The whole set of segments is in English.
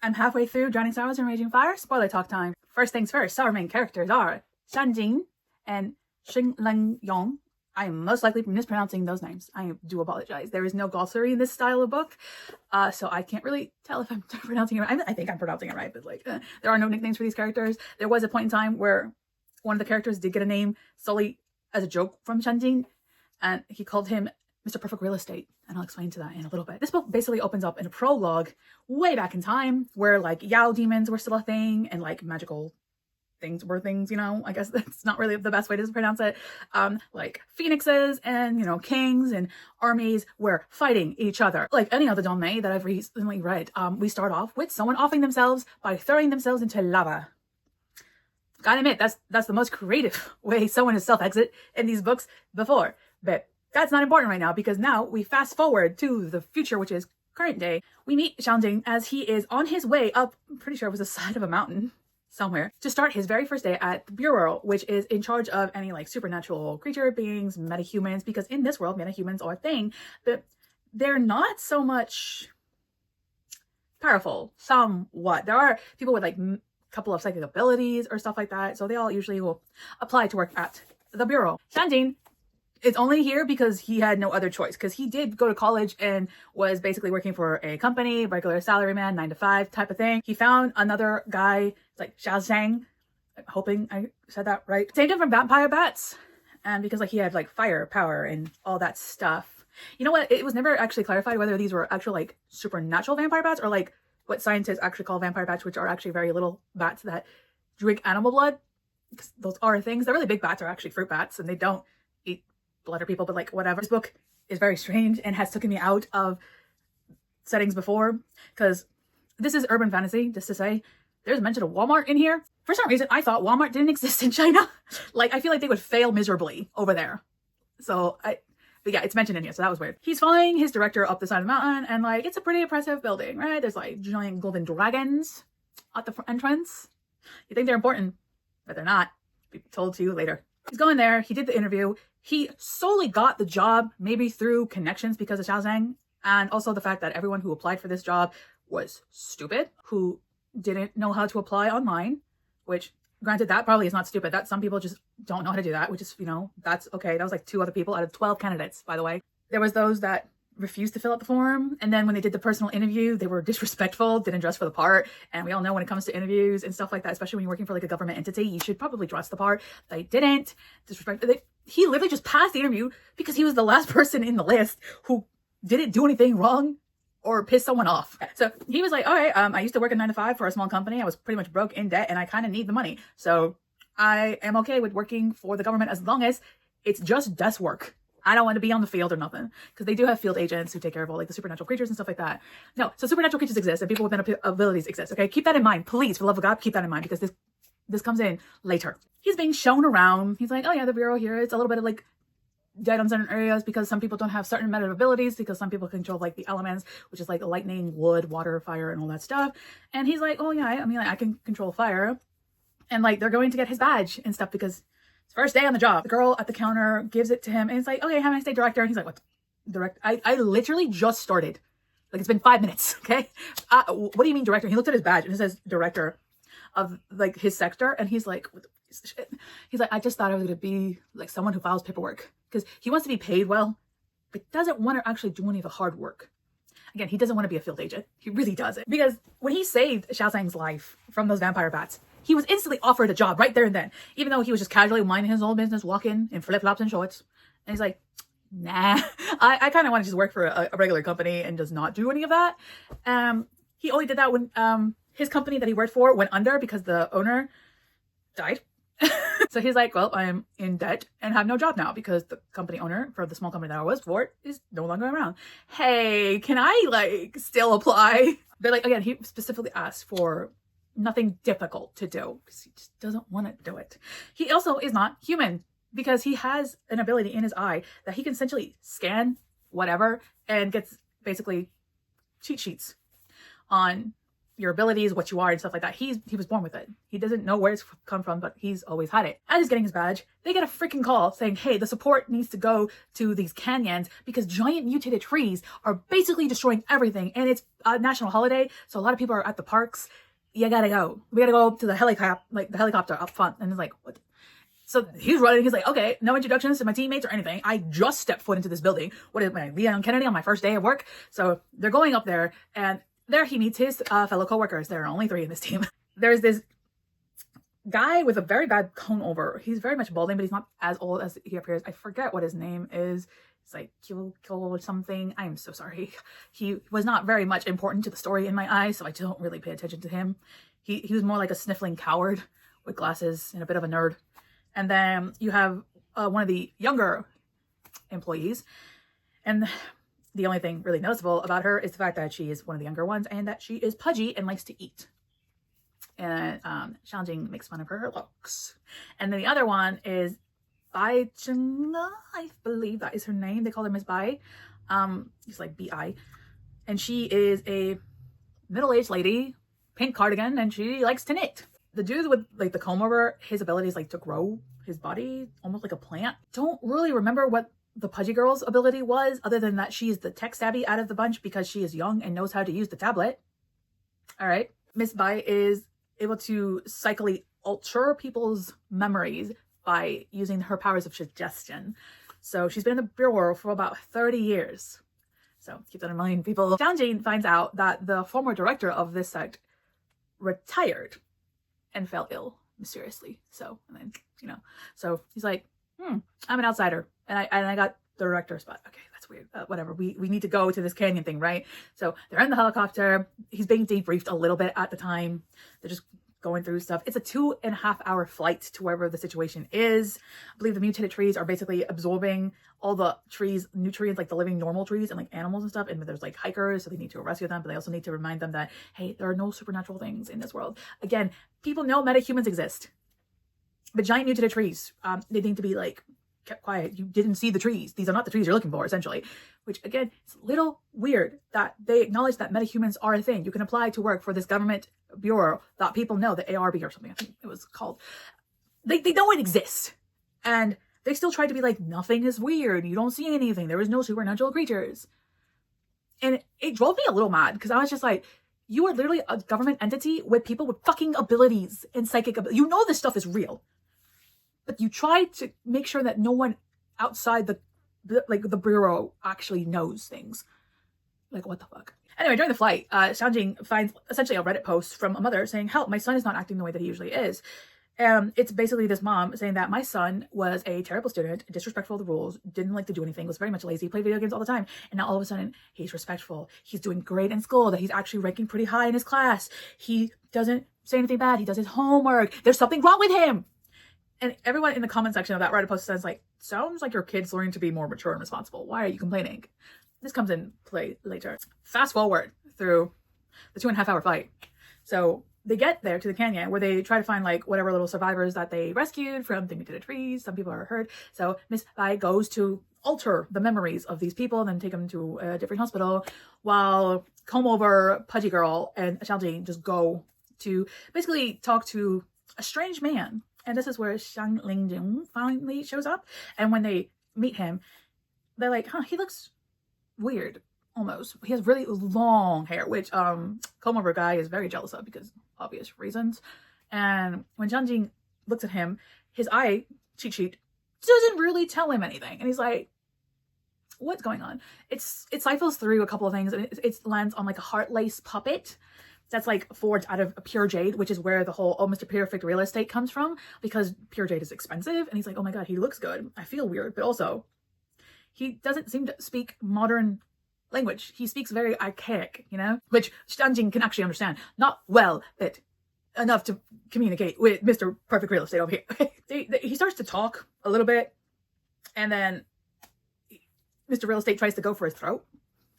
I'm halfway through Drowning Sorrows and Raging Fire. Spoiler talk time. First things first, our main characters are Shanjin and Xingleng. I am most likely mispronouncing those names. I do apologize. There is no glossary in this style of book, so I can't really tell if I'm pronouncing it right. I think I'm pronouncing it right, but there are no nicknames for these characters. There was a point in time where one of the characters did get a name solely as a joke from Shanjin, and he called him Mr. Perfect Real Estate, and I'll explain to that in a little bit. This book basically opens up in a prologue way back in time where Yao demons were still a thing and magical things were things, I guess that's not really the best way to pronounce it. Phoenixes and, kings and armies were fighting each other. Like any other domain that I've recently read, we start off with someone offing themselves by throwing themselves into lava. Gotta admit, that's the most creative way someone has self-exit in these books before, but that's not important right now because now we fast forward to the future, which is current day. We meet Xiangjing as he is on his way up, I'm pretty sure it was the side of a mountain somewhere, to start his very first day at the Bureau, which is in charge of any supernatural creature beings, metahumans, because in this world, metahumans are a thing, but they're not so much powerful, somewhat. There are people with a couple of psychic abilities or stuff like that, so they all usually will apply to work at the Bureau. Xiangjing is only here because he had no other choice, because he did go to college and was basically working for a company, regular salaryman, 9 to 5 type of thing. He found another guy, Shizun, I'm hoping I said that right. Saved him from vampire bats, and because he had fire power and all that stuff. You know what? It was never actually clarified whether these were actual supernatural vampire bats or what scientists actually call vampire bats, which are actually very little bats that drink animal blood. Because those are things. The really big bats are actually fruit bats, and they don't eat blood or people, but whatever. This book is very strange and has taken me out of settings before, because this is urban fantasy, just to say. There's mention of Walmart in here. For some reason, I thought Walmart didn't exist in China. I feel like they would fail miserably over there. But yeah, it's mentioned in here, so that was weird. He's following his director up the side of the mountain, and it's a pretty impressive building, right? There's giant golden dragons at the entrance. You think they're important, but they're not. Be told to you later. He's going there. He did the interview. He solely got the job, maybe through connections because of Xiaozhang, and also the fact that everyone who applied for this job was stupid, who didn't know how to apply online, which granted, that probably is not stupid. That some people just don't know how to do that, which is, that's okay. That was 2 other people out of 12 candidates, by the way. There was those that refused to fill out the form, and then when they did the personal interview, they were disrespectful, didn't dress for the part. And we all know when it comes to interviews and stuff like that, especially when you're working for a government entity, you should probably dress the part. They didn't. He literally just passed the interview because he was the last person in the list who didn't do anything wrong or piss someone off. So he was like, all right, I used to work a 9 to 5 for a small company. I was pretty much broke, in debt, and I kind of need the money. So I am okay with working for the government as long as it's just desk work. I don't want to be on the field or nothing, because they do have field agents who take care of all the supernatural creatures and stuff like that. No, so supernatural creatures exist and people with abilities exist. Okay, keep that in mind, please. For the love of God, keep that in mind, because this comes in later. He's being shown around. He's like, oh yeah, the Bureau here, it's a little bit of dead on certain areas because some people don't have certain meta abilities, because some people control the elements, which is lightning, wood, water, fire, and all that stuff. And he's like, oh yeah, I can control fire. And they're going to get his badge and stuff because it's first day on the job. The girl at the counter gives it to him and it's like, okay, have a nice day, director. And he's like, what? Direct? I literally just started. It's been 5 minutes. Okay. What do you mean director? He looked at his badge and it says director of his sector. And he's like, what the piece of shit? He's like, I just thought I was going to be someone who files paperwork, because he wants to be paid well, but doesn't want to actually do any of the hard work. Again, he doesn't want to be a field agent. He really doesn't. Because when he saved Xiaozhang's life from those vampire bats, he was instantly offered a job right there and then, even though he was just casually minding his own business, walking in flip-flops and shorts. And he's like, nah, I kind of want to just work for a regular company and just not do any of that. He only did that when his company that he worked for went under because the owner died. So he's like, well, I'm in debt and have no job now because the company owner for the small company that I was for is no longer around. Hey, can I still apply? But again, he specifically asked for nothing difficult to do because he just doesn't want to do it. He also is not human because he has an ability in his eye that he can essentially scan whatever and gets basically cheat sheets on your abilities, what you are, and stuff like that. He was born with it. He doesn't know where it's come from, but he's always had it. As he's getting his badge, they get a freaking call saying, hey, the support needs to go to these canyons because giant mutated trees are basically destroying everything. And it's a national holiday, so a lot of people are at the parks. You gotta go. We gotta go to the helicopter up front. And it's like, what? So he's running. He's like, okay, no introductions to my teammates or anything. I just stepped foot into this building. What is my Leon Kennedy on my first day of work? So they're going up there, and there he meets his fellow coworkers. There are only 3 in this team. There's this guy with a very bad cone over. He's very much balding, but he's not as old as he appears. I forget what his name is. It's like Kyo or something. I am so sorry. He was not very much important to the story in my eyes, so I don't really pay attention to him. He was more like a sniffling coward with glasses and a bit of a nerd. And then you have one of the younger employees, and the only thing really noticeable about her is the fact that she is one of the younger ones and that she is pudgy and likes to eat. And Xiangjing makes fun of her looks. And then the other one is Bai Zhengna, I believe that is her name. They call her Miss Bai. It's like B-I. And she is a middle-aged lady, pink cardigan, and she likes to knit. The dude with like the comb over, his ability is like to grow his body almost like a plant. Don't really remember what the pudgy girl's ability was, other than that she's the tech savvy out of the bunch because she is young and knows how to use the tablet. All right. Miss Bai is able to psychically alter people's memories by using her powers of suggestion. So she's been in the bureau for about 30 years. So keep that in mind, people. Xiangjing finds out that the former director of this sect retired and fell ill mysteriously. So, and then, so he's like, I'm an outsider, and I got the director spot. Okay, that's weird. Whatever. We need to go to this canyon thing, right? So they're in the helicopter. He's being debriefed a little bit at the time. They're just going through stuff. It's a 2.5-hour flight to wherever the situation is. I believe the mutated trees are basically absorbing all the trees, nutrients, like the living normal trees and like animals and stuff. And there's like hikers, so they need to rescue them, but they also need to remind them that, hey, there are no supernatural things in this world. Again, people know metahumans exist, but giant mutated trees, they need to be like kept quiet. You didn't see the trees. These are not the trees you're looking for, essentially. Which, again, it's a little weird that they acknowledge that metahumans are a thing. You can apply to work for this government bureau that people know, the ARB or something, I think it was called. They know it exists. And they still try to be like, nothing is weird. You don't see anything. There is no supernatural creatures. And it drove me a little mad because I was just like, you are literally a government entity with people with fucking abilities and psychic abilities. You know this stuff is real. But you try to make sure that no one outside the bureau actually knows things. Like, what the fuck? Anyway, during the flight, Xiangjing finds essentially a Reddit post from a mother saying, help, my son is not acting the way that he usually is. It's basically this mom saying that my son was a terrible student, disrespectful of the rules, didn't like to do anything, was very much lazy, played video games all the time. And now all of a sudden, he's respectful. He's doing great in school, that he's actually ranking pretty high in his class. He doesn't say anything bad. He does his homework. There's something wrong with him. And everyone in the comment section of that Reddit post says, like, sounds like your kid's learning to be more mature and responsible. Why are you complaining? This comes in play later. Fast forward through the 2.5-hour flight. So they get there to the canyon where they try to find like whatever little survivors that they rescued from the mutated trees. Some people are hurt. So Miss Bai goes to alter the memories of these people and then take them to a different hospital, while comb over pudgy girl and Xiangjing just go to basically talk to a strange man. And this is where Xiang Lingjing finally shows up. And when they meet him, they're like, he looks weird, almost. He has really long hair, which comb over guy is very jealous of because obvious reasons. And when Xiangjing looks at him, his eye cheat sheet doesn't really tell him anything. And he's like, what's going on? It cycles through a couple of things, and it lands on like a heart lace puppet that's like forged out of pure jade, which is where the whole Mr. Perfect real estate comes from, because pure jade is expensive. And he's like, oh my god, he looks good. I feel weird, but also he doesn't seem to speak modern language. He speaks very archaic, which Xiangjing can actually understand. Not well, but enough to communicate with Mr. Perfect real estate over here. He starts to talk a little bit, and then Mr. Real Estate tries to go for his throat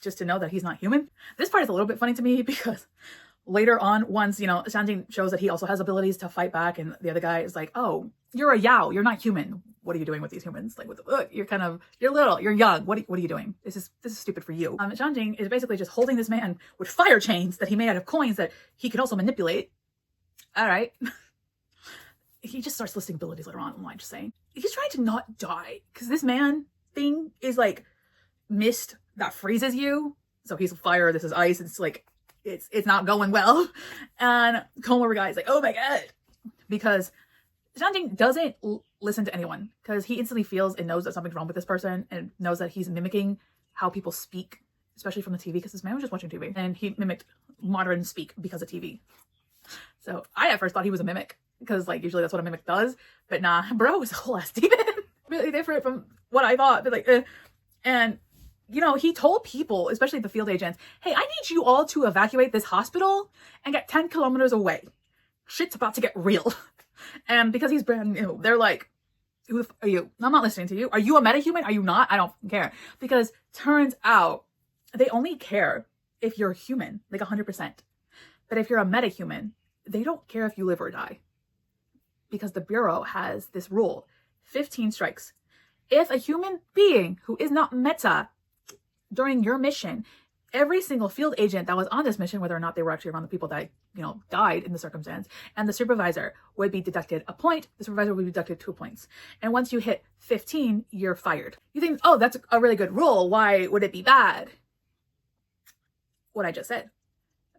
just to know that he's not human. This part is a little bit funny to me because later on, once, you know, Shanjin shows that he also has abilities to fight back, and the other guy is like, oh, you're a Yao, you're not human. What are you doing with these humans? Like, you're little, you're young. What are you doing? This is stupid for you. Shanjin is basically just holding this man with fire chains that he made out of coins that he can also manipulate. All right. He just starts listing abilities later on. I'm just saying. He's trying to not die because this man thing is like mist that freezes you. So he's fire, this is ice. It's like, it's not going well. And Comb Over Guy is like, oh my God. Because Shanjin doesn't listen to anyone because he instantly feels and knows that something's wrong with this person and knows that he's mimicking how people speak, especially from the TV, because this man was just watching TV and he mimicked modern speak because of TV. So I at first thought he was a mimic because like usually that's what a mimic does, but nah, bro is a whole ass demon. Really different from what I thought, but like, and you know, he told people, especially the field agents, hey, I need you all to evacuate this hospital and get 10 kilometers away. Shit's about to get real. And because he's brand new, they're like, who are you? I'm not listening to you. Are you a metahuman? Are you not? I don't care. Because turns out they only care if you're human, like 100%. But if you're a metahuman, they don't care if you live or die. Because the Bureau has this rule, 15 strikes. If a human being who is not meta during your mission, every single field agent that was on this mission, whether or not they were actually around the people that, you know, died in the circumstance, and the supervisor would be deducted a point, the supervisor would be deducted 2 points. And once you hit 15, you're fired. You think, oh, that's a really good rule. Why would it be bad? What I just said.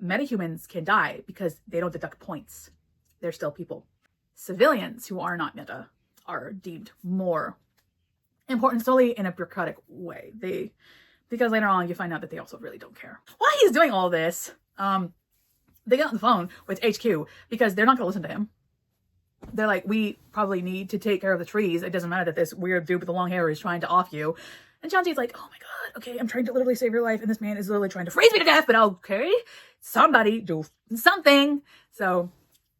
Metahumans can die because they don't deduct points. They're still people. Civilians who are not meta are deemed more important solely in a bureaucratic way. Because later on you find out that they also really don't care. While he's doing all this, they get on the phone with HQ because they're not gonna listen to him. They're like, we probably need to take care of the trees. It doesn't matter that this weird dude with the long hair is trying to off you. And Shanji's like, oh my God, okay, I'm trying to literally save your life. And this man is literally trying to freeze me to death, but okay, somebody do something. So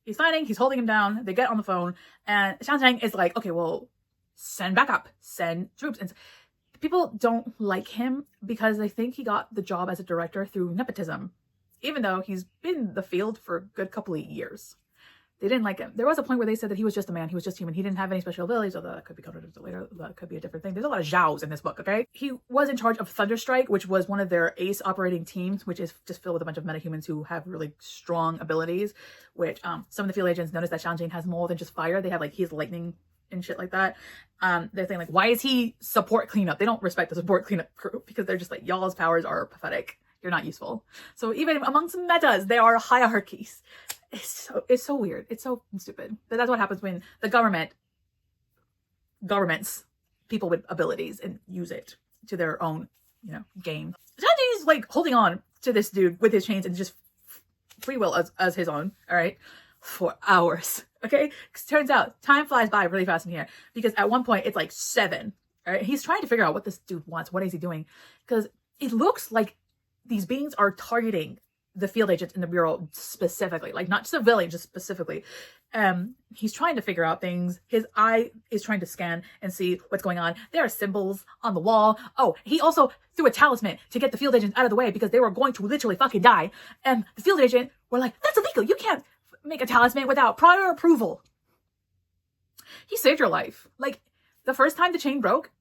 he's fighting, he's holding him down. They get on the phone and Shanjang is like, okay, well, send backup, send troops. And people don't like him because they think he got the job as a director through nepotism, even though he's been in the field for a good couple of years. They didn't like him. There was a point where they said that he was just a man. He was just human. He didn't have any special abilities, although that could be covered later. That could be a different thing. There's a lot of Zhaos in this book, okay? He was in charge of Thunderstrike, which was one of their ace operating teams, which is just filled with a bunch of metahumans who have really strong abilities, which some of the field agents noticed that Shanjin has more than just fire. They have like, he's lightning and shit like that. They're saying like, why is he support cleanup? They don't respect the support cleanup crew because they're just like, y'all's powers are pathetic. You're not useful. So even amongst metas, there are hierarchies. It's so weird. It's so stupid. But that's what happens when the governments people with abilities and use it to their own, you know, game. Shanji's like holding on to this dude with his chains and just free will as his own. All right. For hours. Okay. Because turns out time flies by really fast in here because at one point it's like 7. All right. He's trying to figure out what this dude wants. What is he doing? Because it looks like these beings are targeting the field agents in the Bureau specifically, like not civilians, just specifically. He's trying to figure out things. His eye is trying to scan and see what's going on. There are symbols on the wall. Oh, he also threw a talisman to get the field agents out of the way because they were going to literally fucking die. And the field agent were like, that's illegal. You can't make a talisman without prior approval. He saved your life. Like the first time the chain broke,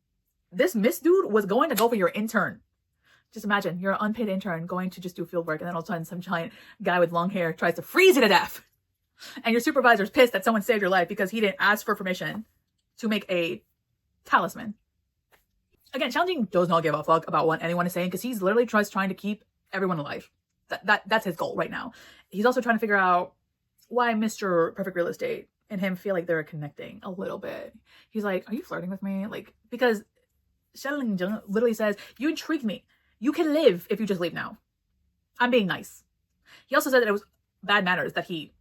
this Miss dude was going to go for your intern. Just imagine you're an unpaid intern going to just do field work and then all of a sudden some giant guy with long hair tries to freeze you to death. And your supervisor's pissed that someone saved your life because he didn't ask for permission to make a talisman. Again, Shanjin does not give a fuck about what anyone is saying because he's literally just trying to keep everyone alive. That's his goal right now. He's also trying to figure out why Mr. Perfect Real Estate and him feel like they're connecting a little bit. He's like, are you flirting with me? Like, because Shanjin literally says, you intrigue me. You can live if you just leave now. I'm being nice. He also said that it was bad manners that he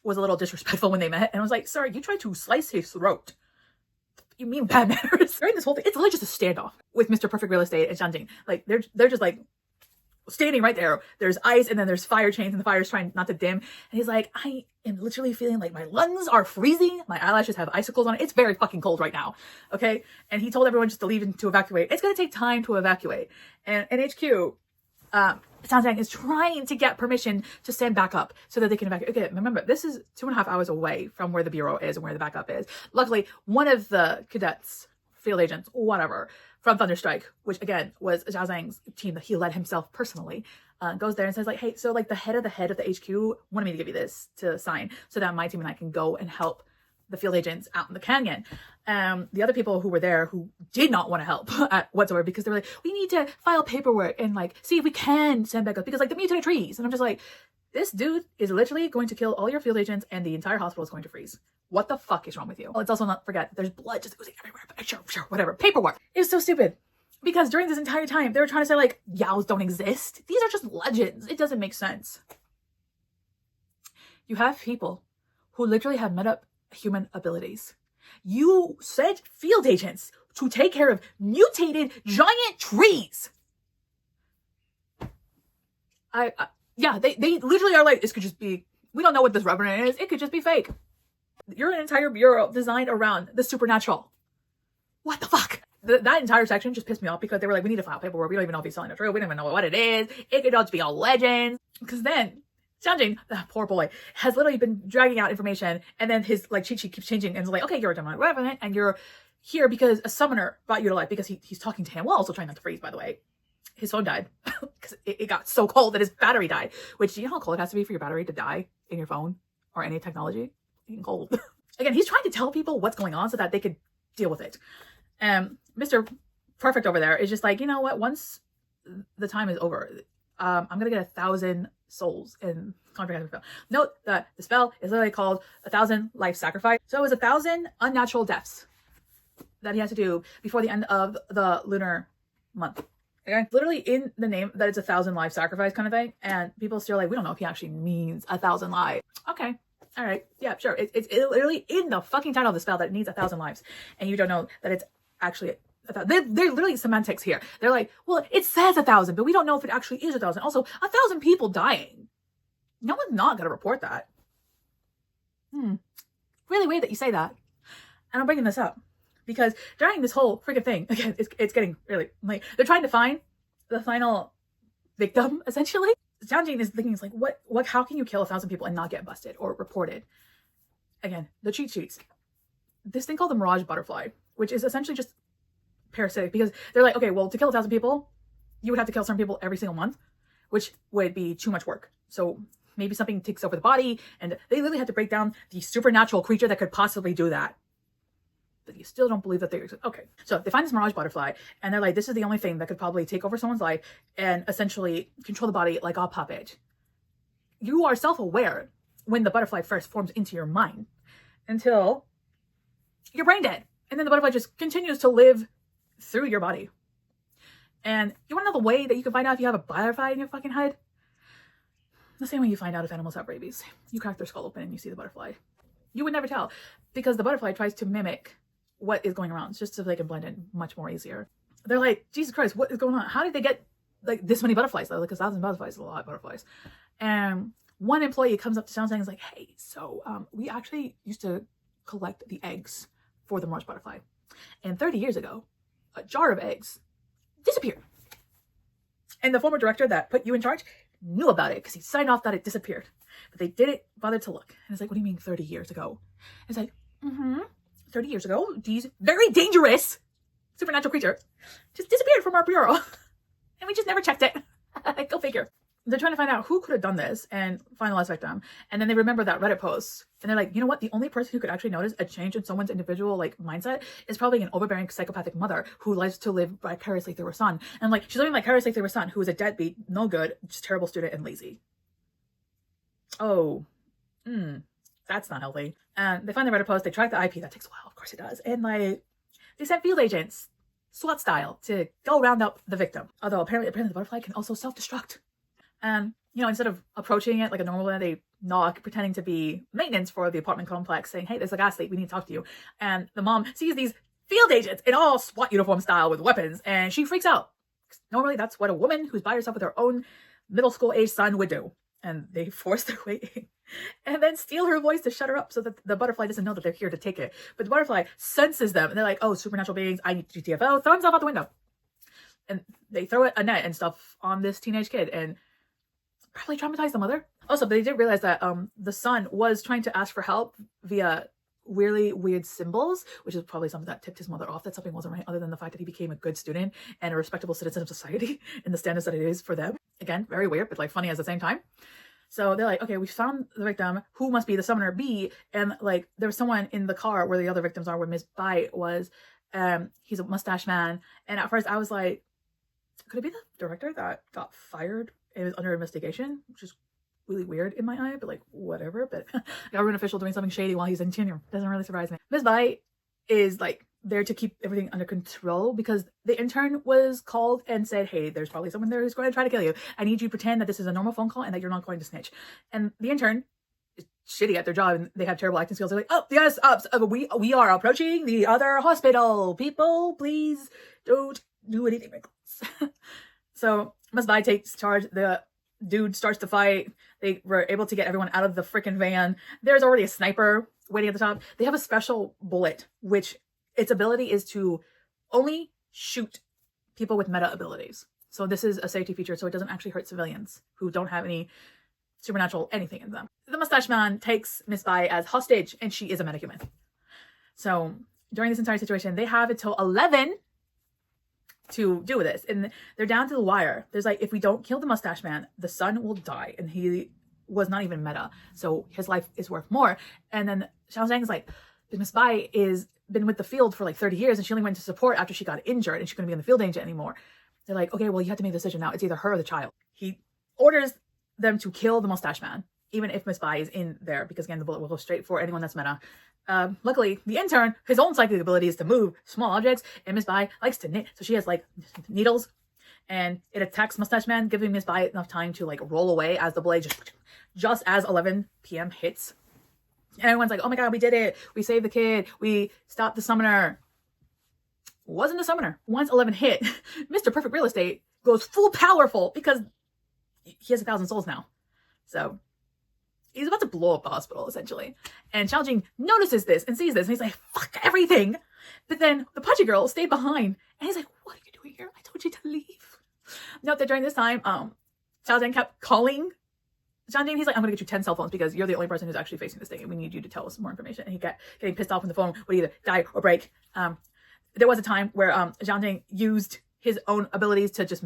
was a little disrespectful when they met. And I was like, sir, you tried to slice his throat. You mean bad manners? During this whole thing, it's literally just a standoff with Mr. Perfect Real Estate and Shanjin. Like, they're just like standing right there. There's ice and then there's fire chains and the fire's trying not to dim. And he's like, I am literally feeling like my lungs are freezing. My eyelashes have icicles on it. It's very fucking cold right now. Okay. And he told everyone just to leave and to evacuate. It's going to take time to evacuate. And in HQ, Xianjiang is trying to get permission to stand back up so that they can evacuate. Okay, remember, this is 2.5 hours away from where the bureau is and where the backup is. Luckily, one of the cadets, field agents, whatever, from Thunderstrike, which again was Xiaozhang's team that he led himself personally, goes there and says like, hey, so like the head of the HQ wanted me to give you this to sign so that my team and I can go and help the field agents out in the canyon. The other people who were there who did not want to help whatsoever, because they were like, we need to file paperwork and like see if we can send back up because like the mutated trees. And I'm just like, this dude is literally going to kill all your field agents and the entire hospital is going to freeze. What the fuck is wrong with you? Let's also not forget there's blood just oozing everywhere. But sure, whatever. Paperwork is so stupid. Because during this entire time, they were trying to say like, Yaos don't exist. These are just legends. It doesn't make sense. You have people who literally have met up human abilities. You sent field agents to take care of mutated giant trees. Yeah, they literally are like, this could just be, we don't know what this revenant is. It could just be fake. You're an entire bureau designed around the supernatural. What the fuck? That entire section just pissed me off because they were like, we need to file paperwork. We don't even know if he's telling the truth. We don't even know what it is. It could just be all legends. Because then Xianjing, that poor boy, has literally been dragging out information, and then his like cheat sheet keeps changing and it's like, okay, you're a demonic revenant and you're here because a summoner brought you to life because he's talking to him while also trying not to freeze, by the way. His phone died because it got so cold that his battery died, which, you know how cold it has to be for your battery to die in your phone or any technology? It's cold. Again, he's trying to tell people what's going on so that they could deal with it. Mr. Perfect over there is just like, you know what? Once the time is over, I'm going to get 1,000 souls in comprehensive spell. Note that the spell is literally called 1,000 life sacrifice. So it was 1,000 unnatural deaths that he has to do before the end of the lunar month. Okay, literally in the name that it's 1,000 life sacrifice kind of thing, and people still like, we don't know if he actually means 1,000 lives. Okay, all right, yeah, sure. It's literally in the fucking title of the spell that it needs 1,000 lives, and you don't know that it's actually. They're literally semantics here. They're like, well, it says 1,000, but we don't know if it actually is 1,000. Also, 1,000 people dying. No one's not gonna report that. Really weird that you say that. And I'm bringing this up because during this whole freaking thing, again, it's getting really like they're trying to find the final victim essentially. Xianjing is thinking, it's like, what? How can you kill 1,000 people and not get busted or reported? Again, the cheat sheets. This thing called the Mirage Butterfly, which is essentially just parasitic, because they're like, okay, well, to kill 1,000 people, you would have to kill certain people every single month, which would be too much work. So maybe something takes over the body, and they literally had to break down the supernatural creature that could possibly do that. But you still don't believe that they exist. Okay, so they find this Mirage Butterfly, and they're like, this is the only thing that could probably take over someone's life and essentially control the body like a puppet. You are self-aware when the butterfly first forms into your mind until you're brain dead, and then the butterfly just continues to live through your body. And you want to know the way that you can find out if you have a butterfly in your fucking head? The same way you find out if animals have rabies. You crack their skull open and you see the butterfly. You would never tell, because the butterfly tries to mimic what is going around just so they can blend in much more easier. They're like, Jesus Christ, what is going on? How did they get like this many butterflies? Like 1,000 butterflies is a lot of butterflies. And one employee comes up to Xianjing and is like, hey, so we actually used to collect the eggs for the Mirage Butterfly. And 30 years ago, a jar of eggs disappeared. And the former director that put you in charge knew about it because he signed off that it disappeared. But they didn't bother to look. And it's like, what do you mean 30 years ago? And it's like, 30 years ago, these very dangerous supernatural creatures just disappeared from our bureau. And we just never checked it. Go figure. They're trying to find out who could have done this and find the last victim. And then they remember that Reddit post. And they're like, you know what? The only person who could actually notice a change in someone's individual like mindset is probably an overbearing psychopathic mother who likes to live vicariously through her son. And like, she's living vicariously through her son, who is a deadbeat, no good, just terrible student and lazy. Oh, that's not healthy. And they find the Reddit post. They track the IP. That takes a while. Of course it does. And like, they sent field agents, SWAT style, to go round up the victim. Although apparently the butterfly can also self-destruct. And, you know, instead of approaching it like a normal one, they knock, pretending to be maintenance for the apartment complex, saying, hey, there's a gas leak, we need to talk to you. And the mom sees these field agents in all SWAT uniform style with weapons, and she freaks out. Normally, that's what a woman who's by herself with her own middle school age son would do. And they force their way in and then steal her voice to shut her up so that the butterfly doesn't know that they're here to take it. But the butterfly senses them, and they're like, oh, supernatural beings, I need GTFO, throw himself out the window. and they throw a net and stuff on this teenage kid and probably traumatize the mother. Also, they did realize that the son was trying to ask for help via really weird symbols, which is probably something that tipped his mother off that something wasn't right, other than the fact that he became a good student and a respectable citizen of society in the standards that it is for them. Again, very weird, but like funny at the same time. So they're like, okay, we found the victim, who must be the summoner B, and like there was someone in the car where the other victims are, where Miss Bai was. He's a mustache man, and at first I was like, could it be the director that got fired? It was under investigation, which is really weird in my eye, but like whatever. But a government official doing something shady while he's in tenure doesn't really surprise me. Miss Bai is like there to keep everything under control because the intern was called and said, hey, there's probably someone there who's going to try to kill you. I need you to pretend that this is a normal phone call and that you're not going to snitch. And the intern is shitty at their job and they have terrible acting skills. They're like, oh yes, we are approaching the other hospital. People, please don't do anything reckless. So Miss Bai takes charge. The dude starts to fight. They were able to get everyone out of the freaking van. There's already a sniper waiting at the top. They have a special bullet, which its ability is to only shoot people with meta abilities. So this is a safety feature, so it doesn't actually hurt civilians who don't have any supernatural anything in them. The mustache man takes Miss Bai as hostage, and she is a metahuman. So during this entire situation, they have until 11 to do this, and they're down to the wire. There's like, if we don't kill the mustache man, the son will die, and he was not even meta, so his life is worth more. And then Xiao Zhang is like, Miss Bai is been with the field for like 30 years and she only went to support after she got injured and she couldn't be in the field agent anymore. They're like, okay, well, you have to make a decision now. It's either her or the child. He orders them to kill the mustache man, even if Miss Bai is in there, because again, the bullet will go straight for anyone that's meta. Luckily, the intern, his own psychic ability is to move small objects, and Miss Bai likes to knit, so she has like needles, and it attacks Mustache Man, giving Miss Bai enough time to like roll away as the blade just as 11 p.m. hits. And everyone's like, oh my god, we did it. We saved the kid. We stopped the summoner. Wasn't a summoner. Once 11 hit, Mr. Perfect Real Estate goes full powerful because he has 1,000 souls now. So he's about to blow up the hospital, essentially. And Xiaojing notices this and sees this, and he's like, fuck everything. But then the Pudgy girl stayed behind, and he's like, what are you doing here? I told you to leave. Note that during this time, Xiaojing kept calling Xiaojing. He's like, I'm gonna get you 10 cell phones because you're the only person who's actually facing this thing, and we need you to tell us more information. And he kept getting pissed off when the phone would either die or break. There was a time where Xiaojing used his own abilities to just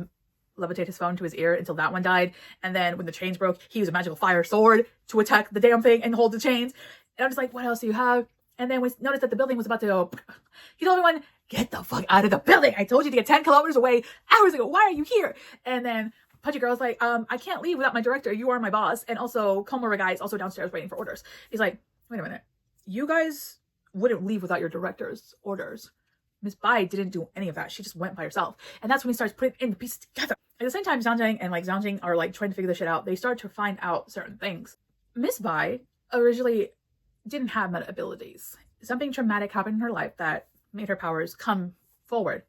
levitate his phone to his ear until that one died. And then when the chains broke, he used a magical fire sword to attack the damn thing and hold the chains. And I'm just like, what else do you have? And then we noticed that the building was about to go. He told everyone, get the fuck out of the building. I told you to get 10 kilometers away hours ago. Why are you here? And then Pudgy Girl's like, I can't leave without my director. You are my boss. And also, Komura guy is also downstairs waiting for orders. He's like, wait a minute. You guys wouldn't leave without your director's orders. Miss Bai didn't do any of that. She just went by herself. And that's when he starts putting in the pieces together. At the same time, Xiaojing and like Xiaojing are like trying to figure this shit out. They start to find out certain things. Miss Bai originally didn't have meta abilities. Something traumatic happened in her life that made her powers come forward.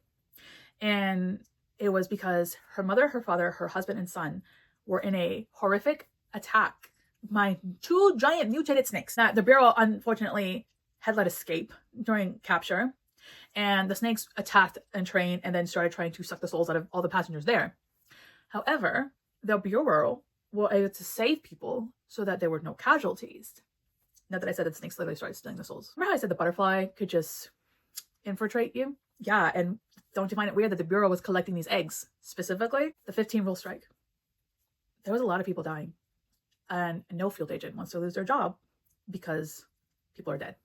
And it was because her mother, her father, her husband, and son were in a horrific attack by 2 giant mutated snakes that the Bureau unfortunately had let escape during capture. And the snakes attacked and trained and then started trying to suck the souls out of all the passengers there. However, the Bureau were able to save people so that there were no casualties. Now that I said that the snakes literally started stealing the souls. Remember how I said the butterfly could just infiltrate you? Yeah, and don't you find it weird that the Bureau was collecting these eggs? Specifically, the 15 rule strike. There was a lot of people dying. And no field agent wants to lose their job because people are dead.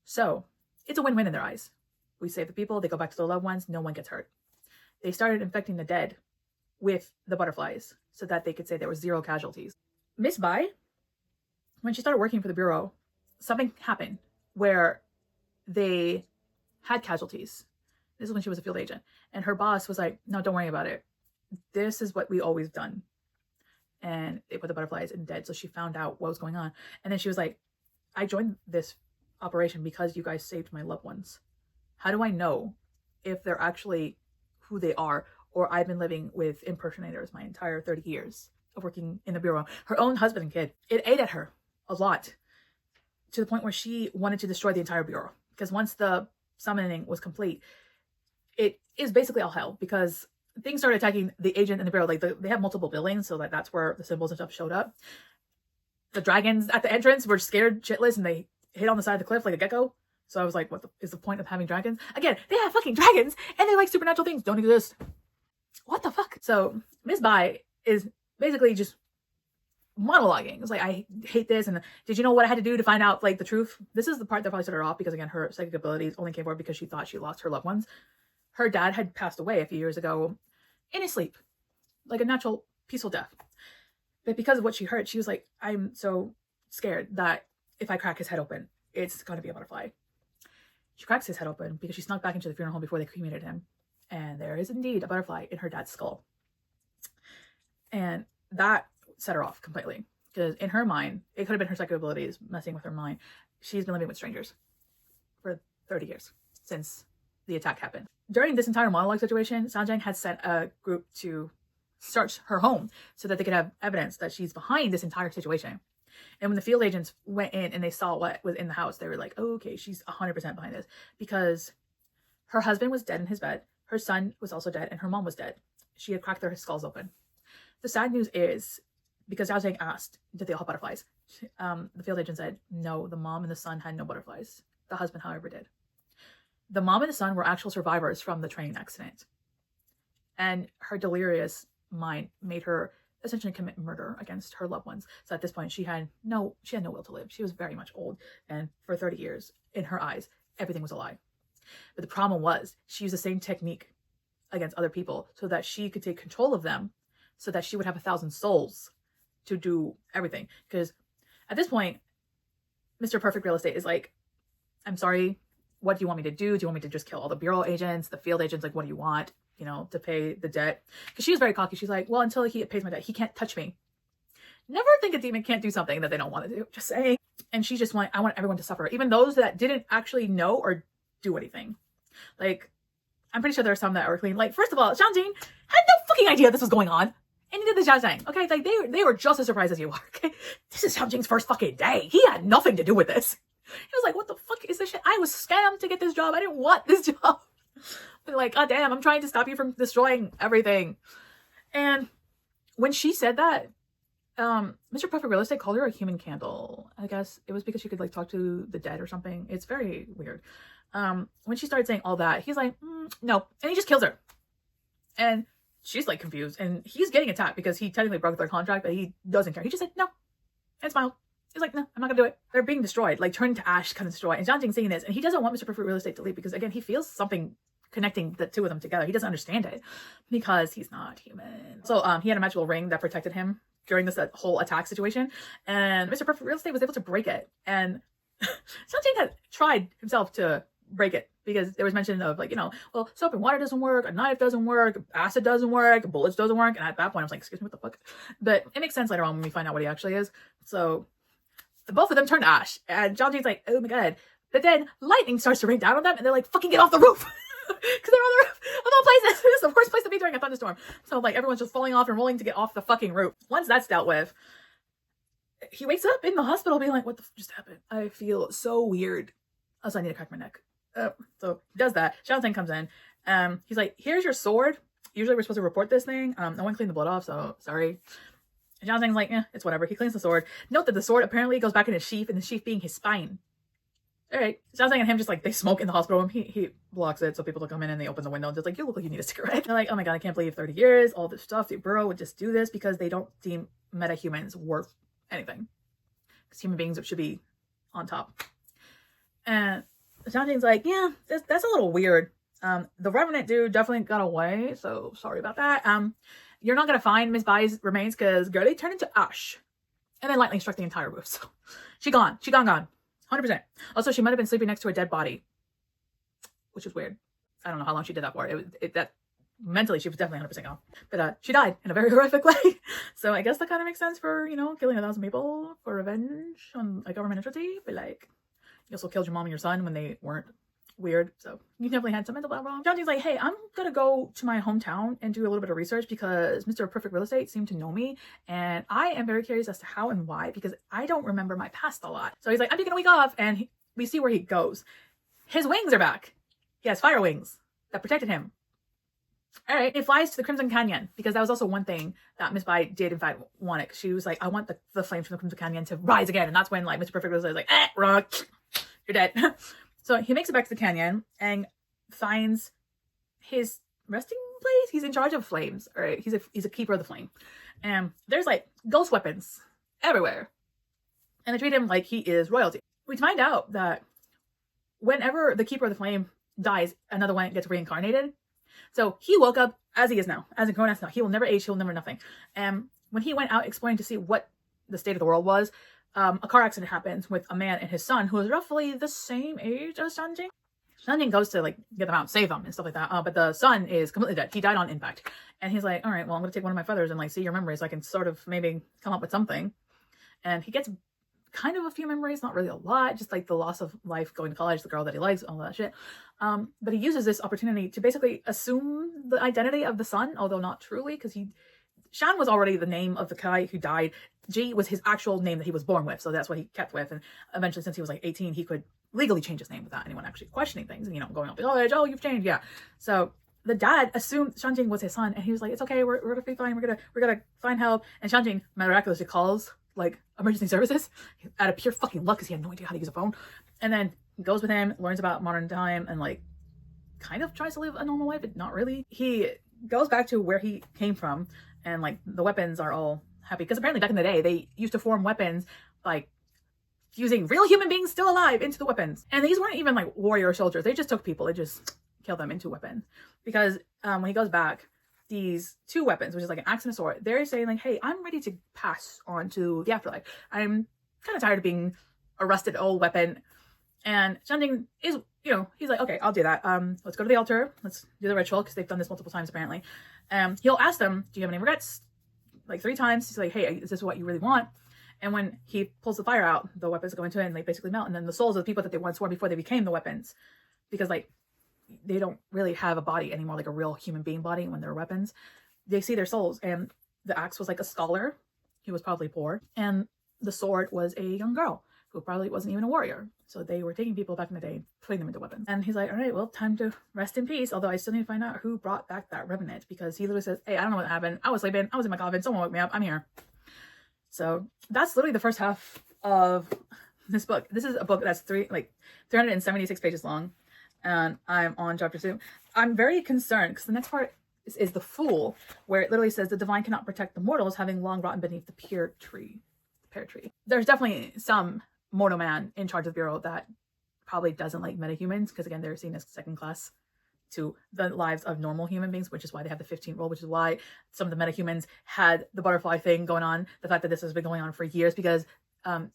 So, it's a win-win in their eyes. We save the people, they go back to their loved ones, no one gets hurt. They started infecting the dead with the butterflies so that they could say there were 0 casualties. Miss Bai, when she started working for the Bureau, something happened where they had casualties. This is when she was a field agent. And her boss was like, no, don't worry about it. This is what we always done. And they put the butterflies in dead. So she found out what was going on. And then she was like, I joined this operation because you guys saved my loved ones. How do I know if they're actually who they are, or I've been living with impersonators my entire 30 years of working in the Bureau? Her own husband and kid. It ate at her a lot, to the point where she wanted to destroy the entire Bureau. Because once the summoning was complete, it is basically all hell, because things started attacking the agent and the bureau. Like they have multiple buildings, so that's where the symbols and stuff showed up. The dragons at the entrance were scared shitless and they hid on the side of the cliff like a gecko. So I was like, what is the point of having dragons? Again, they have fucking dragons and they like supernatural things don't exist. What the fuck? So Miss Bai is basically just monologuing. It's like, I hate this, and did you know what I had to do to find out like the truth? This is the part that probably set her off, because again, her psychic abilities only came forward because she thought she lost her loved ones. Her dad had passed away a few years ago in his sleep, like a natural peaceful death. But because of what she heard, she was like, I'm so scared that if I crack his head open, it's going to be a butterfly. She cracks his head open because she snuck back into the funeral home before they cremated him. And there is indeed a butterfly in her dad's skull. And that set her off completely, because in her mind, it could have been her psychic abilities messing with her mind. She's been living with strangers for 30 years since the attack happened. During this entire monologue situation, Sanjang had sent a group to search her home so that they could have evidence that she's behind this entire situation. And when the field agents went in and they saw what was in the house, they were like, oh, okay, she's 100% behind this, because her husband was dead in his bed, her son was also dead, and her mom was dead. She had cracked their skulls open. The sad news is, because Zhao Zhang asked, did they all have butterflies? The field agent said, no, the mom and the son had no butterflies. The husband, however, did. The mom and the son were actual survivors from the train accident. And her delirious mind made her essentially commit murder against her loved ones. So at this point, she had no will to live. She was very much old. And for 30 years, in her eyes, everything was a lie. But the problem was, she used the same technique against other people so that she could take control of them, so that she would have 1,000 souls to do everything. Because at this point, Mr. Perfect Real Estate is like, I'm sorry, what do you want me to do? Do you want me to just kill all the bureau agents, the field agents? Like, what do you want, you know, to pay the debt? Because she was very cocky. She's like, well, until he pays my debt, he can't touch me. Never think a demon can't do something that they don't want to do. Just saying. And she just I want everyone to suffer. Even those that didn't actually know or do anything. Like, I'm pretty sure there are some that are clean. Like, first of all, Shanjin had no fucking idea this was going on. And neither did Zhao Zhang. Okay, like they were just as surprised as you are. Okay, this is Xiao Jing's first fucking day. He had nothing to do with this. He was like, "What the fuck is this shit? I was scammed to get this job. I didn't want this job." But like, God damn, I'm trying to stop you from destroying everything. And when she said that, Mr. Perfect Real Estate called her a human candle. I guess it was because she could like talk to the dead or something. It's very weird. When she started saying all that, he's like, no, and he just kills her. And she's like confused, and he's getting attacked because he technically broke their contract, but he doesn't care. He just said no and smiled. He's like, no, I'm not gonna do it. They're being destroyed, like turned to ash, kind of destroyed. And Zhang Jing's seeing this, and he doesn't want Mr. Perfect Real Estate to leave because again, he feels something connecting the two of them together. He doesn't understand it because he's not human. So he had a magical ring that protected him during this whole attack situation, and Mr. Perfect Real Estate was able to break it. And Zhang Jing had tried himself to break it because there was mention of like, you know, well, soap and water doesn't work, a knife doesn't work, acid doesn't work, bullets doesn't work. And at that point I was like, excuse me, what the fuck? But it makes sense later on when we find out what he actually is. So both of them turn to ash, and Zhao Jing's like, oh my god. But then lightning starts to rain down on them, and they're like, fucking get off the roof. Because they're on the roof of all places. This is the worst place to be during a thunderstorm. So like everyone's just falling off and rolling to get off the fucking roof. Once that's dealt with, he wakes up in the hospital being like, what the fuck just happened? I feel so weird. Also, I need to crack my neck. So he does that. Xiao Zhang comes in. He's like, here's your sword. Usually we're supposed to report this thing. No one cleaned the blood off, so sorry. And Xiao Zhang's like, it's whatever. He cleans the sword. Note that the sword apparently goes back in his sheath, and the sheath being his spine. All right. Xiao Zhang and him just like, they smoke in the hospital room. He blocks it so people don't come in, and they open the window and just like, you look like you need a cigarette. They're like, oh my god, I can't believe 30 years, all this stuff. The Burrow would just do this because they don't deem meta-humans worth anything. Because human beings should be on top. And Xiao Jing's like, yeah, that's a little weird. The Revenant dude definitely got away, so sorry about that. You're not gonna find Miss Bai's remains because girl, they turned into ash. And then lightning struck the entire roof. So she gone. 100%. Also, she might have been sleeping next to a dead body, which is weird. I don't know how long she did that for. That mentally she was definitely 100% gone. But she died in a very horrific way. So I guess that kind of makes sense for, you know, killing 1,000 people for revenge on a government entity. But like, you also killed your mom and your son when they weren't weird. So you definitely had some mental problem. Zhao Jing's like, hey, I'm gonna go to my hometown and do a little bit of research because Mr. Perfect Real Estate seemed to know me, and I am very curious as to how and why because I don't remember my past a lot. So he's like, I'm taking a week off, and we see where he goes. His wings are back. He has fire wings that protected him All right, it flies to the Crimson Canyon because that was also one thing that Miss Bai did in fact want it. She was like, I want the flames from the Crimson Canyon to rise again, and that's when like Mr. Perfect was like, wrong, you're dead. So he makes it back to the canyon and finds his resting place. He's in charge of flames. All right, he's a keeper of the flame, and there's like ghost weapons everywhere, and they treat him like he is royalty. We find out that whenever the keeper of the flame dies, another one gets reincarnated. So he woke up as he is now, as a grown-ass now. He will never age, he will never nothing. And when he went out exploring to see what the state of the world was, a car accident happens with a man and his son who is roughly the same age as Shanjing. Shanjing goes to like get them out and save them and stuff like that. But the son is completely dead. He died on impact. And he's like, all right, well, I'm going to take one of my feathers and like see your memories so I can sort of maybe come up with something. And he gets kind of a few memories, not really a lot, just like the loss of life, going to college, the girl that he likes, all that shit. But he uses this opportunity to basically assume the identity of the son, although not truly, because Shan was already the name of the guy who died. Ji was his actual name that he was born with, so that's what he kept with. And eventually, since he was like 18, he could legally change his name without anyone actually questioning things and, you know, going up like, oh, you've changed, yeah. So the dad assumed Shanjing was his son, and he was like, it's okay, we're gonna be fine, we're gonna find help. And Shanjing miraculously calls like emergency services out of pure fucking luck because he had no idea how to use a phone. And then he goes with him, learns about modern time, and like kind of tries to live a normal life, but not really. He goes back to where he came from, and like the weapons are all happy because apparently back in the day they used to form weapons by fusing real human beings still alive into the weapons. And these weren't even like warrior soldiers, they just took people, they just killed them into weapons. Because when he goes back, these two weapons, which is like an axe and a sword, they're saying like, hey, I'm ready to pass on to the afterlife. I'm kind of tired of being a rusted old weapon. And Shanjing is, you know, he's like, okay, I'll do that. Let's go to the altar. Let's do the ritual because they've done this multiple times apparently. He'll ask them, do you have any regrets? Like 3 times. He's like, hey, is this what you really want? And when he pulls the fire out, the weapons go into it and they basically melt. And then the souls of the people that they once were before they became the weapons, because like they don't really have a body anymore, like a real human being body when they're weapons. They see their souls, and the axe was like a scholar. He was probably poor. And the sword was a young girl who probably wasn't even a warrior. So they were taking people back in the day, putting them into weapons. And he's like, all right, well, time to rest in peace. Although I still need to find out who brought back that revenant, because he literally says, hey, I don't know what happened. I was sleeping. I was in my coffin. Someone woke me up. I'm here. So that's literally the first half of this book. This is a book that's 376 pages long. And I'm on chapter 2. I'm very concerned because the next part is the Fool, where it literally says the divine cannot protect the mortals, having long rotten beneath the pear tree. There's definitely some mortal man in charge of the bureau that probably doesn't like metahumans, because again, they're seen as second class to the lives of normal human beings, which is why they have the 15 rule, which is why some of the metahumans had the butterfly thing going on. The fact that this has been going on for years, because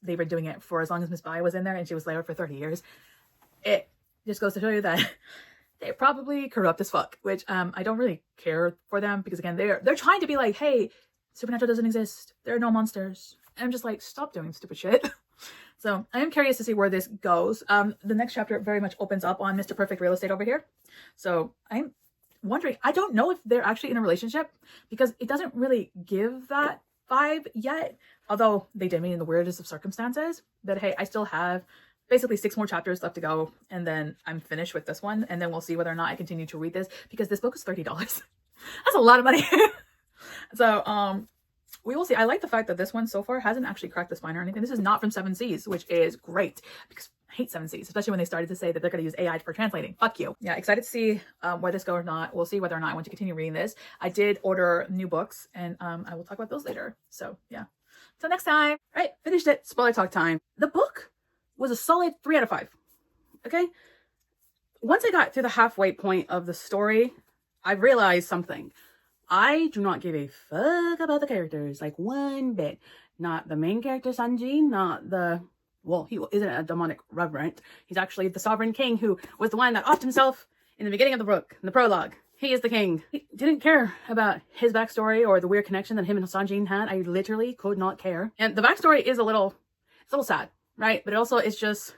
they've been doing it for as long as Miss Bai was in there, and she was there for 30 years. It just goes to show you that they're probably corrupt as fuck, which I don't really care for them, because again, they're trying to be like, hey, supernatural doesn't exist. There are no monsters. And I'm just like, stop doing stupid shit. So I am curious to see where this goes. The next chapter very much opens up on Mr. Perfect Real Estate over here. So I'm wondering, I don't know if they're actually in a relationship, because it doesn't really give that vibe yet. Although they did meet in the weirdest of circumstances. But hey, I still have basically 6 more chapters left to go, and then I'm finished with this one, and then we'll see whether or not I continue to read this, because this book is $30. That's a lot of money. So we will see. I like the fact that this one so far hasn't actually cracked the spine or anything. This is not from 7 Seas, which is great, because I hate 7 Seas, especially when they started to say that they're going to use AI for translating. Fuck you. Yeah, excited to see where this goes or not. We'll see whether or not I want to continue reading this. I did order new books, and I will talk about those later. So yeah, until next time. All right, finished it. Spoiler talk time. The book was a solid 3 out of 5. Okay, once I got to the halfway point of the story, I realized something. I do not give a fuck about the characters, like one bit. Not the main character Sanji, not the, well, he isn't a demonic reverend. He's actually the sovereign king who was the one that offed himself in the beginning of the book, in the prologue. He is the king. He didn't care about his backstory or the weird connection that him and Sanjin had. I literally could not care. And the backstory is a little sad, right? But it also is just,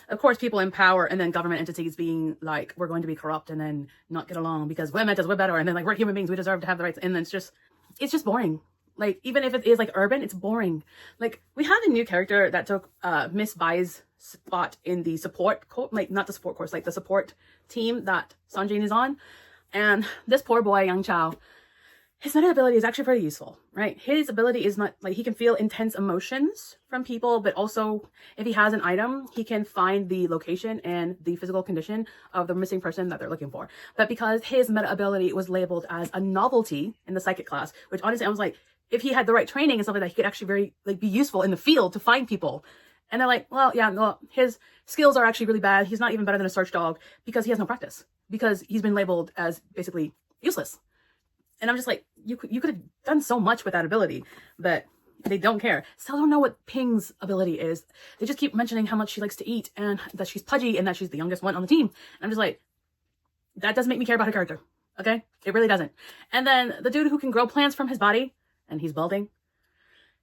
of course, people in power and then government entities being like, we're going to be corrupt and then not get along because we're meant as we're better, and then like, we're human beings, we deserve to have the rights. And then it's just boring. Like, even if it is like urban, it's boring. Like, we have a new character that took Miss Bai's spot in the support course, like not the support course, like the support team that Sanjin is on. And this poor boy, Young Chao, his meta ability is actually pretty useful, right? His ability is not like he can feel intense emotions from people, but also if he has an item, he can find the location and the physical condition of the missing person that they're looking for. But because his meta ability was labeled as a novelty in the psychic class, which honestly I was like, if he had the right training and stuff like that, he could actually be useful in the field to find people. And they're like, well, yeah, no, his skills are actually really bad. He's not even better than a search dog because he has no practice, because he's been labeled as basically useless. And I'm just like, you could have done so much with that ability, but they don't care. Still don't know what Ping's ability is. They just keep mentioning how much she likes to eat and that she's pudgy and that she's the youngest one on the team. And I'm just like, that doesn't make me care about her character. Okay? It really doesn't. And then the dude who can grow plants from his body and he's balding.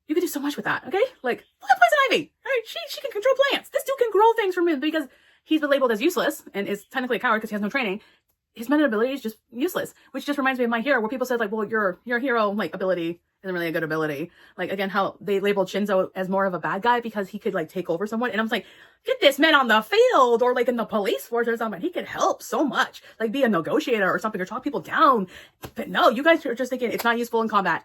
You could do so much with that. Okay? Like, look at Poison Ivy. All right? She can control plants. This dude can grow things from him because he's been labeled as useless and is technically a coward because he has no training. His meta ability is just useless, which just reminds me of My Hero, where people said like, well, your hero like ability isn't really a good ability. Like again, how they labeled Shinzo as more of a bad guy because he could like take over someone. And I'm like, get this man on the field or like in the police force or something. He could help so much, like be a negotiator or something or talk people down. But no, you guys are just thinking it's not useful in combat,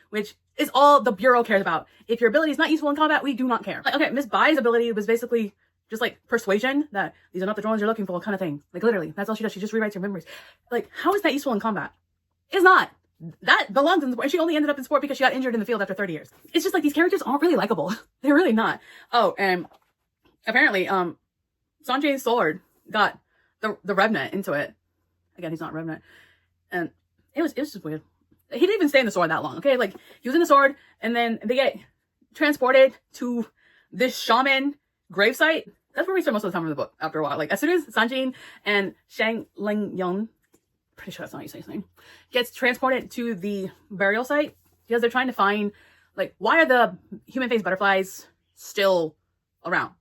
which is all the Bureau cares about. If your ability is not useful in combat, we do not care. Like, okay, Miss Bai's ability was basically just like persuasion that these are not the drones you're looking for kind of thing. Like literally, that's all she does. She just rewrites your memories. Like, how is that useful in combat? It's not. That belongs in sport. She only ended up in sport because she got injured in the field after 30 years. It's just like these characters aren't really likable. They're really not. Oh, and apparently, Sanjay's sword got the Revenant into it. Again, he's not Revenant. And it was just weird. He didn't even stay in the sword that long, okay? Like, he was in the sword, and then they get transported to this shaman gravesite. That's where we spend most of the time in the book after a while. Like, as soon as Sanjin and Shang Ling Yong, pretty sure that's not how you say his name, gets transported to the burial site, because they're trying to find, like, why are the human-faced butterflies still around?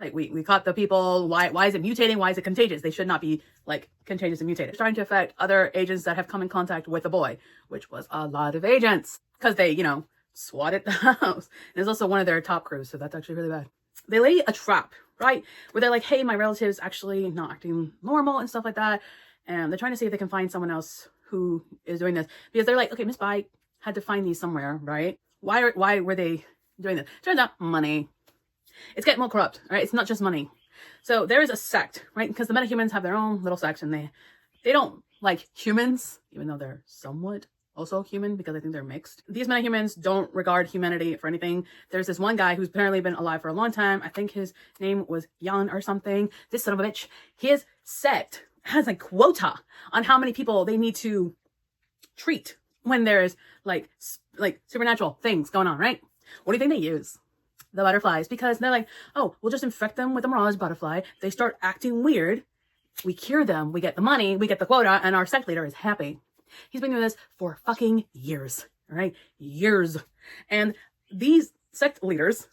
Like, we caught the people, why is it mutating? Why is it contagious? They should not be, like, contagious and mutated. It's trying to affect other agents that have come in contact with the boy, which was a lot of agents, because they, you know, swatted the house. And it's also one of their top crews, so that's actually really bad. They lay a trap, right? Where they're like, hey, my relative's actually not acting normal and stuff like that. And they're trying to see if they can find someone else who is doing this. Because they're like, okay, Miss Bai had to find these somewhere, right? Why were they doing this? Turns out, money. It's getting more corrupt, right? It's not just money. So there is a sect, right? Because the metahumans have their own little sects and they don't like humans, even though they're somewhat also human because I think they're mixed. These metahumans don't regard humanity for anything. There's this one guy who's apparently been alive for a long time. I think his name was Yan or something. This son of a bitch. His sect has a quota on how many people they need to treat when there's like supernatural things going on, right? What do you think they use? The butterflies, because they're like, oh, we'll just infect them with the mirage butterfly. They start acting weird. We cure them. We get the money. We get the quota, and our sect leader is happy. He's been doing this for fucking years, all right? Years. And these sect leaders,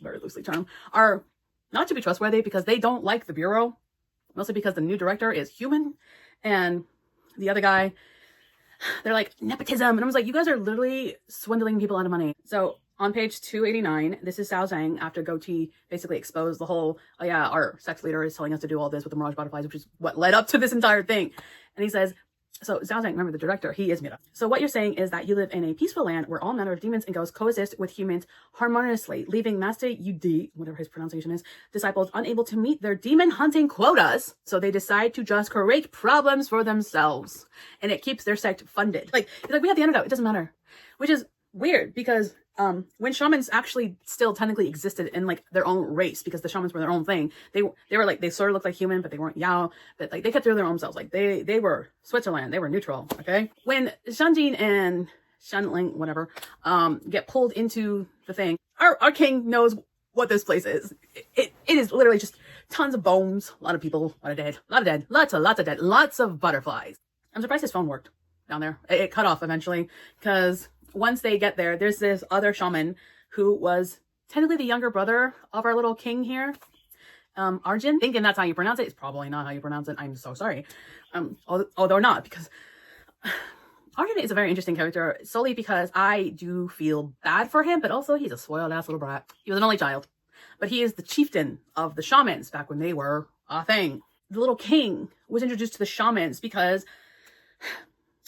very loosely termed, are not to be trustworthy because they don't like the Bureau, mostly because the new director is human, and the other guy, they're like, nepotism. And I was like, you guys are literally swindling people out of money. So on page 289, this is Xiao Zhang after Goatee basically exposed the whole, oh yeah, our sex leader is telling us to do all this with the mirage butterflies, which is what led up to this entire thing. And he says, so Xiao Zhang, remember the director, he is Mira. So what you're saying is that you live in a peaceful land where all manner of demons and ghosts coexist with humans harmoniously, leaving Master Yudi, whatever his pronunciation is, disciples unable to meet their demon hunting quotas. So they decide to just create problems for themselves. And it keeps their sect funded. Like, it's like, we have the antidote, it doesn't matter. Which is weird because when shamans actually still technically existed in like their own race, because the shamans were their own thing, they were like, they sort of looked like human, but they weren't Yao, but like they kept their own selves. Like they were Switzerland, they were neutral. Okay, when Shanjin and Shanling, whatever, get pulled into the thing, our king knows what this place is. It is literally just tons of bones, a lot of people, a lot of dead, lots of dead, lots of butterflies. I'm surprised his phone worked down there. It cut off eventually because once they get there, there's this other shaman who was technically the younger brother of our little king here, Arjun. Thinking that's how you pronounce it. It's probably not how you pronounce it. I'm so sorry. Although not, because Arjun is a very interesting character solely because I do feel bad for him, but also he's a spoiled ass little brat. He was an only child, but he is the chieftain of the shamans back when they were a thing. The little king was introduced to the shamans because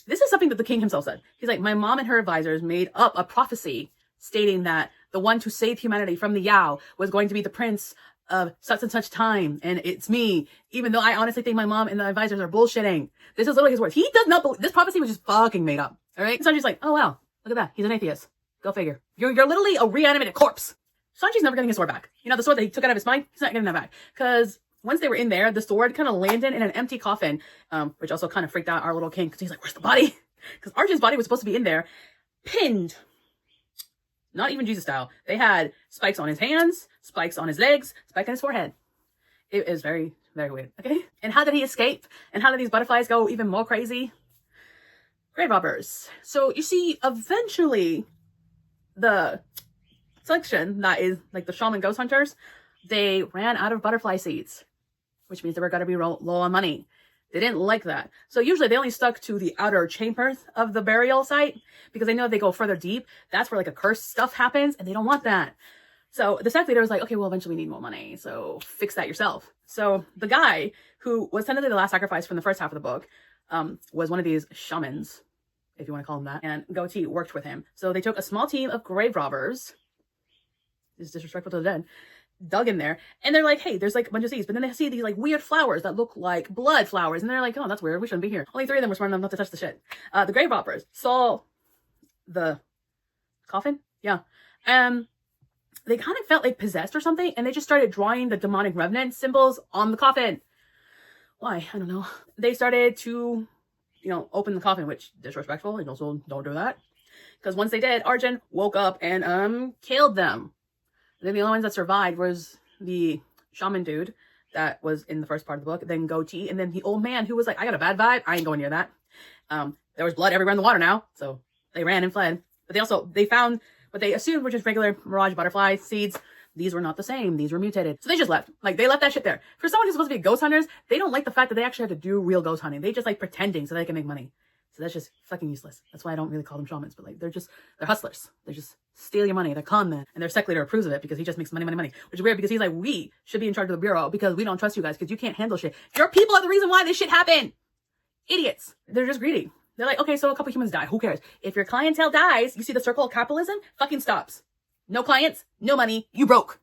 This is something that the king himself said. He's like, my mom and her advisors made up a prophecy stating that the one to save humanity from the Yao was going to be the prince of such and such time, and it's me, even though I honestly think my mom and the advisors are bullshitting. This is literally his words. He does not believe this prophecy was just fucking made up. All right. Sanji's like, oh wow, look at that. He's an atheist. Go figure. You're literally a reanimated corpse. Sanji's never getting his sword back. You know, the sword that he took out of his mind, he's not getting that back. Because once they were in there, the sword kind of landed in an empty coffin, which also kind of freaked out our little king because he's like, where's the body? Because Arjun's body was supposed to be in there, pinned. Not even Jesus style. They had spikes on his hands, spikes on his legs, spike on his forehead. It is very, very weird. Okay. And how did he escape? And how did these butterflies go even more crazy? Grave robbers. So you see, eventually, the section that is like the shaman ghost hunters, they ran out of butterfly seeds, which means they were going to be low on money. They didn't like that. So usually they only stuck to the outer chambers of the burial site because they know if they go further deep, that's where like a cursed stuff happens and they don't want that. So the sect leader was like, okay, well, eventually we need more money. So fix that yourself. So the guy who was technically the last sacrifice from the first half of the book was one of these shamans, if you want to call him that. And Goatee worked with him. So they took a small team of grave robbers. This is disrespectful to the dead. Dug in there and they're like, hey, there's like a bunch of seeds, but then they see these like weird flowers that look like blood flowers and they're like, oh, that's weird, we shouldn't be here. Only 3 of them were smart enough not to touch the shit. The grave robbers saw the coffin, yeah, they kind of felt like possessed or something and they just started drawing the demonic revenant symbols on the coffin. Why? I don't know. They started to, you know, open the coffin, which disrespectful, and also don't do that, because once they did, Arjun woke up and killed them. Then the only ones that survived was the shaman dude that was in the first part of the book, then Goatee, and then the old man who was like, I got a bad vibe, I ain't going near that. There was blood everywhere in the water now, so they ran and fled. But they found what they assumed were just regular mirage butterfly seeds. These were not the same. These were mutated. So they just left. Like, they left that shit there. For someone who's supposed to be ghost hunters, they don't like the fact that they actually have to do real ghost hunting. They just like pretending so they can make money. So that's just fucking useless. That's why I don't really call them shamans, but like, they're hustlers. They just steal your money. They're con men. And their sect leader approves of it because he just makes money, which is weird because he's like, we should be in charge of the bureau because we don't trust you guys because you can't handle shit. Your people are the reason why this shit happened. Idiots. They're just greedy. They're like, okay, so a couple humans die. Who cares? If your clientele dies, you see the circle of capitalism fucking stops. No clients, no money, you broke.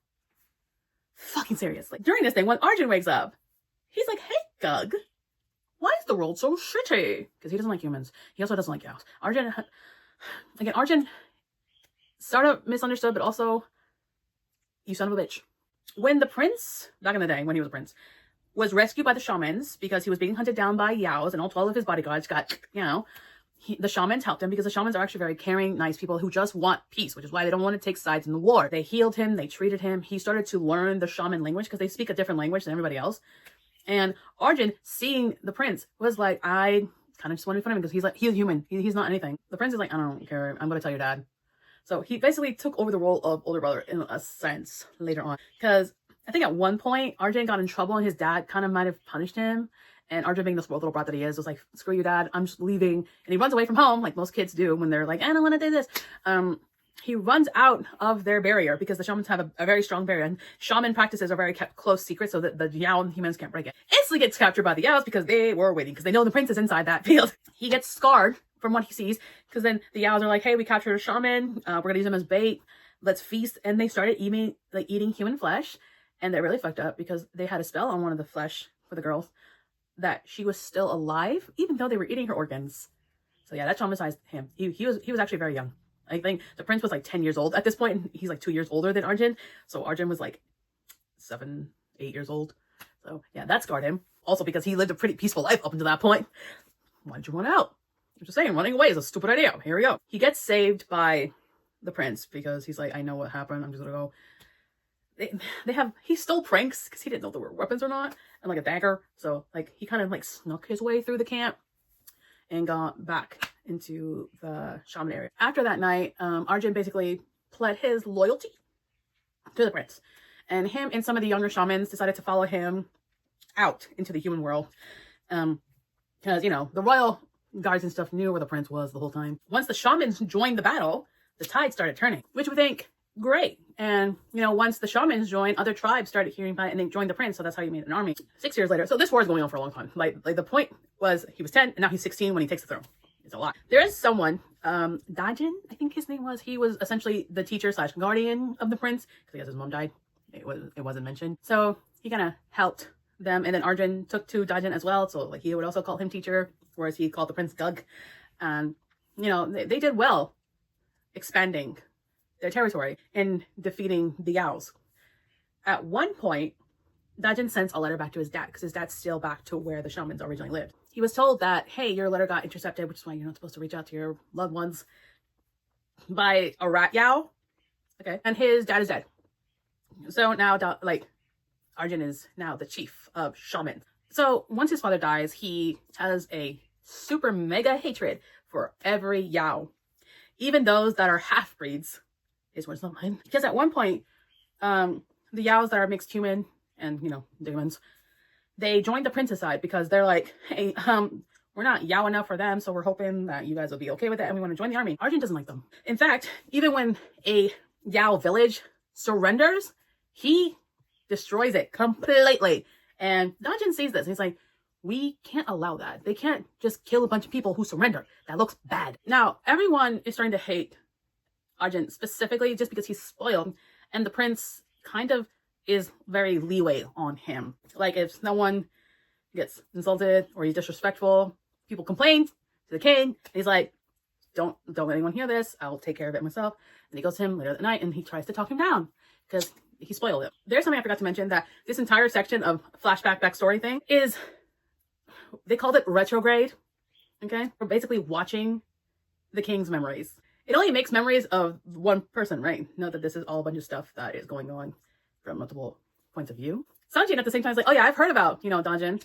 Fucking seriously. During this thing, when Arjun wakes up, he's like, hey, Gug. Why is the world so shitty? Because he doesn't like humans. He also doesn't like cows. Arjun sort of misunderstood, but also, you son of a bitch. When the prince, back in the day, when he was a prince, was rescued by the shamans because he was being hunted down by Yaos and all 12 of his bodyguards got, you know, the shamans helped him because the shamans are actually very caring, nice people who just want peace, which is why they don't want to take sides in the war. They healed him. They treated him. He started to learn the shaman language because they speak a different language than everybody else. And Arjun, seeing the prince, was like, I kind of just want to be funny because he's like, he's human. He's not anything. The prince is like, I don't care. I'm going to tell your dad. So he basically took over the role of older brother in a sense later on. Because I think at one point, Arjun got in trouble and his dad kind of might have punished him. And Arjun, being the spoiled little brat that he is, was like, screw you, dad. I'm just leaving. And he runs away from home, like most kids do when they're like, I don't want to do this. He runs out of their barrier because the shamans have a very strong barrier. And shaman practices are very kept close secret so that the Yao and humans can't break it. Instantly gets captured by the Yaos because they were waiting because they know the prince is inside that field. He gets scarred from what he sees because then the Yaos are like, hey, we captured a shaman. We're going to use him as bait. Let's feast. And they started eating human flesh. And they're really fucked up because they had a spell on one of the flesh for the girls that she was still alive, even though they were eating her organs. So yeah, that traumatized him. He was actually very young. I think the prince was like 10 years old at this point. He's like 2 years older than Arjun. So Arjun was like 7, 8 years old. So yeah, that scarred him. Also because he lived a pretty peaceful life up until that point. Why'd you run out? I'm just saying, running away is a stupid idea. Here we go. He gets saved by the prince because he's like, I know what happened. I'm just gonna go. He stole pranks because he didn't know there were weapons or not. And like a dagger. So like he kind of like snuck his way through the camp and got back into the shaman area. After that night, Arjun basically pled his loyalty to the prince. And him and some of the younger shamans decided to follow him out into the human world. Because, you know, the royal guards and stuff knew where the prince was the whole time. Once the shamans joined the battle, the tide started turning. Which we think great. And, you know, once the shamans joined, other tribes started hearing about it and they joined the prince. So that's how he made an army 6 years later. So this war is going on for a long time. Like the point was he was 10 and now he's 16 when he takes the throne. It's a lot. There is someone, Dajin, I think his name was. He was essentially the teacher / guardian of the prince because I guess his mom died. It wasn't mentioned. So he kind of helped them. And then Arjun took to Dajin as well. So like he would also call him teacher, whereas he called the prince Gug. And, you know, they did well expanding their territory in defeating the Yaos. At one point, Dajin sends a letter back to his dad because his dad's still back to where the shamans originally lived. He was told that, hey, your letter got intercepted, which is why you're not supposed to reach out to your loved ones, by a rat Yao. Okay. And his dad is dead. So now, like, Arjun is now the chief of shamans. So once his father dies, he has a super mega hatred for every Yao, even those that are half-breeds. His words, not mine. Because at one point, the Yaos that are mixed human and, you know, the humans, they joined the prince's side because they're like, hey, we're not Yao enough for them, so we're hoping that you guys will be okay with it and we want to join the army. Arjun doesn't like them. In fact, even when a Yao village surrenders, he destroys it completely. And Dajin sees this and he's like, we can't allow that. They can't just kill a bunch of people who surrender. That looks bad. Now, everyone is starting to hate Arjun specifically just because he's spoiled, and the prince kind of is very leeway on him. Like if someone gets insulted or he's disrespectful, people complain to the king. He's like, don't let anyone hear this. I'll take care of it myself. And he goes to him later that night and he tries to talk him down because he spoiled it. There's something I forgot to mention, that this entire section of flashback backstory thing is, they called it retrograde. Okay, we're basically watching the king's memories. It only makes memories of one person, right? Note that this is all a bunch of stuff that is going on from multiple points of view. Sanjin at the same time is like, oh yeah, I've heard about, you know, Dajin.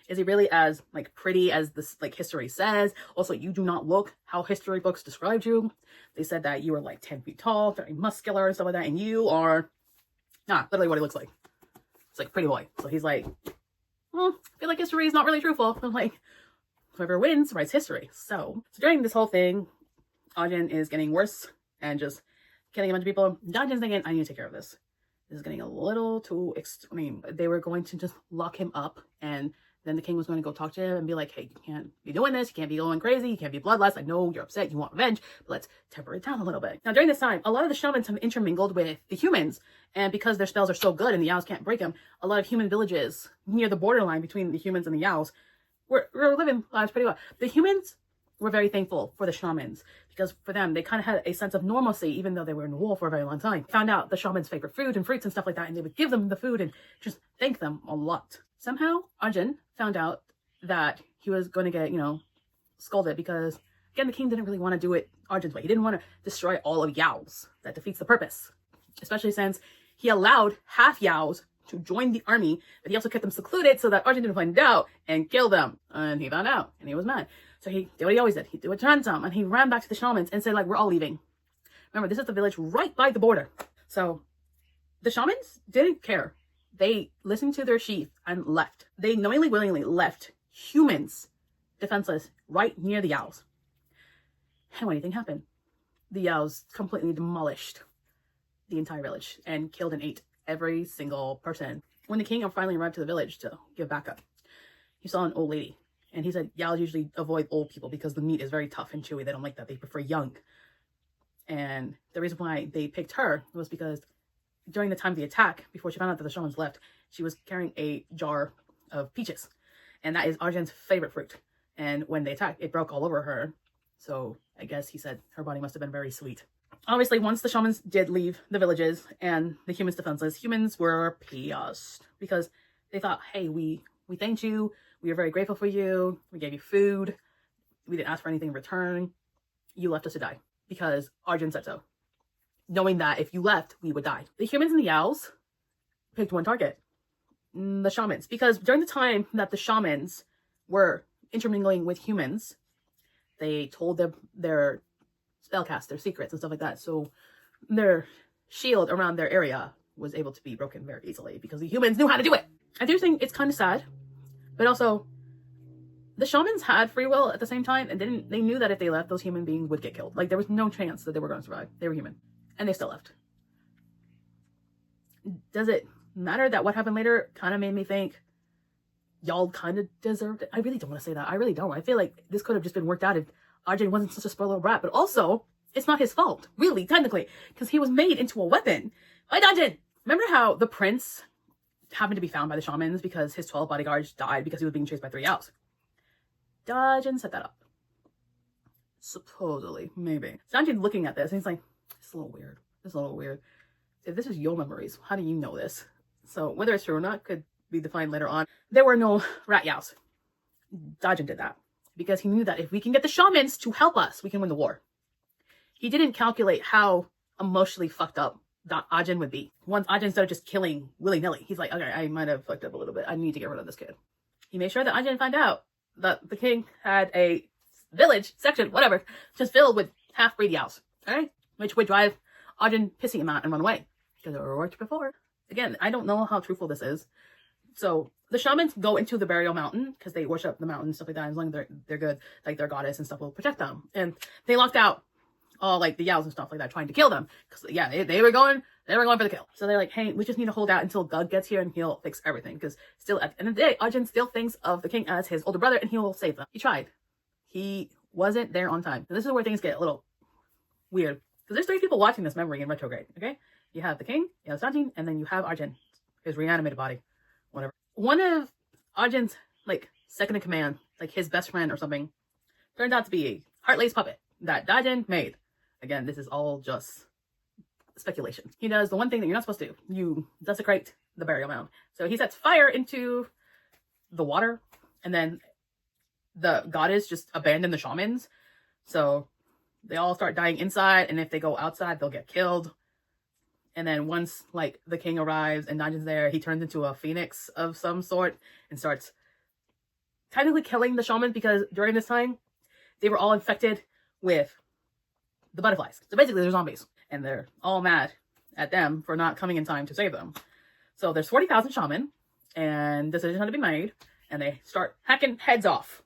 Is he really as like pretty as this like history says? Also, you do not look how history books described you. They said that you were like 10 feet tall, very muscular and stuff like that, and you are not literally what he looks like. It's like pretty boy. So he's like, I feel like history is not really truthful. I'm like, whoever wins writes history. So during this whole thing, Ajin is getting worse and just killing a bunch of people. Dajin's thinking, I need to take care of this. This is getting a little too extreme. They were going to just lock him up, and then the king was going to go talk to him and be like, hey, you can't be doing this. You can't be going crazy. You can't be bloodlust. I know you're upset. You want revenge, but let's temper it down a little bit. Now, during this time, a lot of the shamans have intermingled with the humans, and because their spells are so good and the Yaos can't break them, a lot of human villages near the borderline between the humans and the Yaos were living lives pretty well. The humans were very thankful for the shamans because for them, they kind of had a sense of normalcy even though they were in war for a very long time. Found out the shamans' favorite food and fruits and stuff like that, and they would give them the food and just thank them a lot. Somehow, Arjun found out that he was going to get, you know, scolded because, again, the king didn't really want to do it Arjun's way. He didn't want to destroy all of Yaos. That defeats the purpose, especially since he allowed half Yaos to join the army, but he also kept them secluded so that Arjun didn't find out and kill them. And he found out, and he was mad. So he did what he always did. He did what Chan and he ran back to the shamans and said, like, we're all leaving. Remember, this is the village right by the border. So the shamans didn't care. They listened to their chief and left. They knowingly, willingly left humans defenseless right near the Yaos. And what do you think happened? The Yaos completely demolished the entire village and killed and ate every single person. When the king finally arrived to the village to give backup, he saw an old lady. And he said, Yaos usually avoid old people because the meat is very tough and chewy. They don't like that. They prefer young. And the reason why they picked her was because during the time of the attack, before she found out that the shamans left, she was carrying a jar of peaches. And that is Arjun's favorite fruit. And when they attacked, it broke all over her. So I guess he said her body must have been very sweet. Obviously, once the shamans did leave the villages and the humans defenseless, humans were pissed because they thought, hey, we thanked you. We are very grateful for you. We gave you food. We didn't ask for anything in return. You left us to die because Arjun said so, knowing that if you left, we would die. The humans and the Yaos picked one target, the shamans, because during the time that the shamans were intermingling with humans, they told them their spellcast, their secrets and stuff like that. So their shield around their area was able to be broken very easily because the humans knew how to do it. I do think it's kind of sad. But also, the shamans had free will at the same time, and they knew that if they left, those human beings would get killed. Like, there was no chance that they were going to survive. They were human. And they still left. does it matter that what happened later kind of made me think y'all kind of deserved it? I really don't want to say that. I really don't. I feel like this could have just been worked out if Arjun wasn't such a spoiled little brat. But also, it's not his fault, really, technically, because he was made into a weapon by Arjun. Remember how the prince happened to be found by the shamans because his 12 bodyguards died because he was being chased by 3 owls? Arjun set that up. Supposedly, maybe. Sanjin's looking at this and he's like, it's a little weird. It's a little weird. If this is your memories, how do you know this? So whether it's true or not could be defined later on. There were no rat yows. Arjun did that because he knew that if we can get the shamans to help us, we can win the war. He didn't calculate how emotionally fucked up Arjun would be. Once Arjun started just killing willy-nilly, he's like, okay, I might have fucked up a little bit. I need to get rid of this kid. He made sure that Arjun found out that the king had a village, section, whatever, just filled with half-breed yows, okay? Which would drive Arjun pissing him out and run away. Because it worked before. Again, I don't know how truthful this is. So the shamans go into the burial mountain because they worship the mountain and stuff like that. As long as they're good, like their goddess and stuff will protect them. And they locked out all like the yows and stuff like that, trying to kill them. Because yeah, they were going for the kill. So they're like, hey, we just need to hold out until God gets here and he'll fix everything. Because still at the end of the day, Arjun still thinks of the king as his older brother and he will save them. He tried. He wasn't there on time. And this is where things get a little weird. Because there's 3 people watching this memory in retrograde, okay? You have the king, you have Sanjin, and then you have Arjun, his reanimated body, whatever. One of Arjun's, like, second in command, like his best friend or something, turned out to be a heart-lace puppet that Arjun made. Again, this is all just speculation. He does the one thing that you're not supposed to do. You desecrate the burial mound. So he sets fire into the water, and then the goddess just abandoned the shamans. So they all start dying inside, and if they go outside, they'll get killed. And then once, like, the king arrives and Arjun's there, he turns into a phoenix of some sort and starts technically killing the shamans because during this time, they were all infected with the butterflies. So basically, they're zombies. And they're all mad at them for not coming in time to save them. So there's 40,000 shaman, and decisions had to be made, and they start hacking heads off.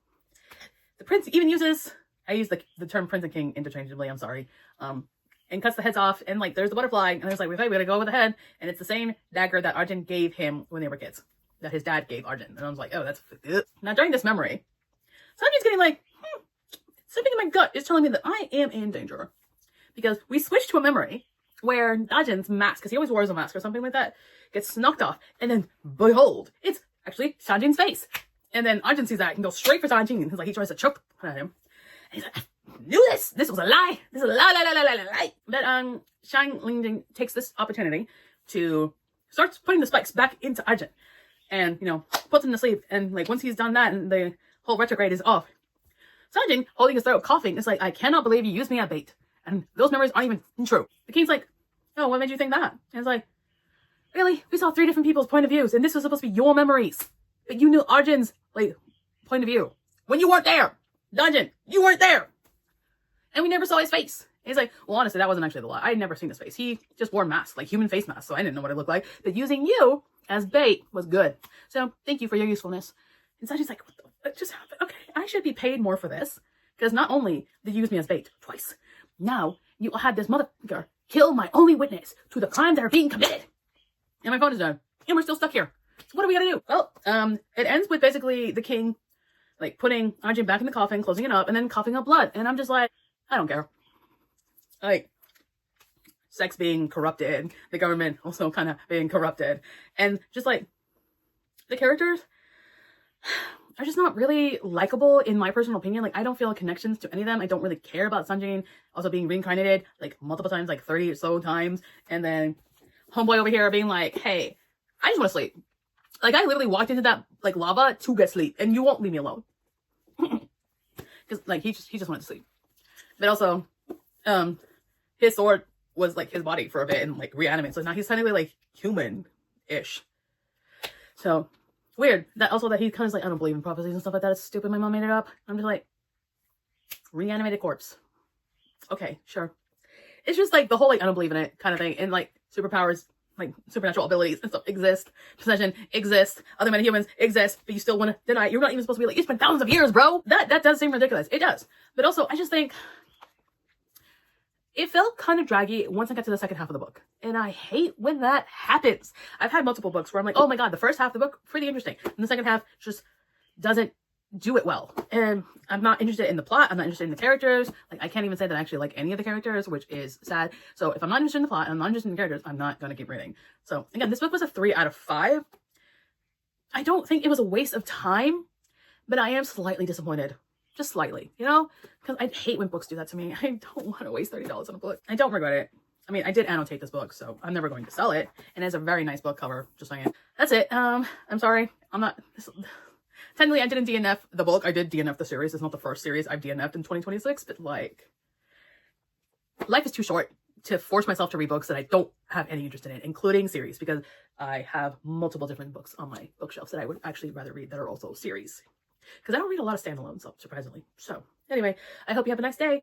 The prince even uses... I use the term prince and king interchangeably, I'm sorry. And cuts the heads off, and like there's the butterfly, and there's like, okay, we gotta go with the head, and it's the same dagger that Arjun gave him when they were kids, that his dad gave Arjun. And I was like, oh, that's good. Now during this memory, Sanjay's getting like, something in my gut is telling me that I am in danger. Because we switched to a memory where Arjun's mask, because he always wears a mask or something like that, gets knocked off, and then behold, it's actually Sanjin's face. And then Arjun sees that and goes straight for Sanjin. He's like, he tries to choke at him. And he's like, I knew this! This was a lie! This is a lie! But Shang Lingjing takes this opportunity to start putting the spikes back into Arjun. And, you know, puts him to sleep. And, like, once he's done that and the whole retrograde is off, Sanjin, holding his throat, coughing, is like, I cannot believe you used me as bait. And those memories aren't even true. The king's like, oh, what made you think that? And it's like, really? We saw 3 different people's point of views, and this was supposed to be your memories. But you knew Arjun's, like, point of view. When you weren't there! Arjun, you weren't there! And we never saw his face. And he's like, well, honestly, that wasn't actually the lie. I had never seen his face. He just wore a mask, like human face mask, so I didn't know what it looked like. But using you as bait was good. So, thank you for your usefulness. And Sanjin's like, what just happened? Okay, I should be paid more for this. Because not only did you use me as bait twice, now you had this motherfucker kill my only witness to the crimes that are being committed. And my phone is done. And we're still stuck here. So what are we gonna do? Well, it ends with basically the king, like, putting Arjun back in the coffin, closing it up, and then coughing up blood. And I'm just like, I don't care. Like, sex being corrupted, the government also kind of being corrupted. And just, like, the characters are just not really likable, in my personal opinion. Like, I don't feel connections to any of them. I don't really care about Sanjin also being reincarnated, like, multiple times, like 30 or so times. And then homeboy over here being like, hey, I just want to sleep. Like, I literally walked into that, like, lava to get sleep, and you won't leave me alone. Because, like, he just wanted to sleep. But also, his sword was, like, his body for a bit and, like, reanimated. So now he's technically, like, human-ish. So, weird. That also that he kind of like, I don't believe in prophecies and stuff like that. It's stupid. My mom made it up. I'm just like, reanimated corpse. Okay, sure. It's just, like, the whole, like, I don't believe in it kind of thing. And, like, superpowers, like, supernatural abilities and stuff exist. Possession exists. Other metahumans exist. But you still want to deny it. You're not even supposed to be like, it's been thousands of years, bro. That does seem ridiculous. It does. But also, I just think it felt kind of draggy once I got to the second half of the book. And I hate when that happens. I've had multiple books where I'm like, oh my god, the first half of the book, pretty interesting. And the second half just doesn't do it well. And I'm not interested in the plot. I'm not interested in the characters. Like, I can't even say that I actually like any of the characters, which is sad. So if I'm not interested in the plot and I'm not interested in the characters, I'm not going to keep reading. So again, this book was a 3 out of 5. I don't think it was a waste of time, but I am slightly disappointed. Just slightly, you know? Because I hate when books do that to me. I don't want to waste $30 on a book. I don't regret it. I mean, I did annotate this book, so I'm never going to sell it. And it's a very nice book cover, just saying. That's it. I'm sorry. I'm not... Technically, I didn't DNF the book. I did DNF the series. It's not the first series I've DNF'd in 2026, but like... life is too short to force myself to read books that I don't have any interest in, including series, because I have multiple different books on my bookshelf that I would actually rather read that are also series. Because I don't read a lot of standalones, surprisingly. So, anyway, I hope you have a nice day.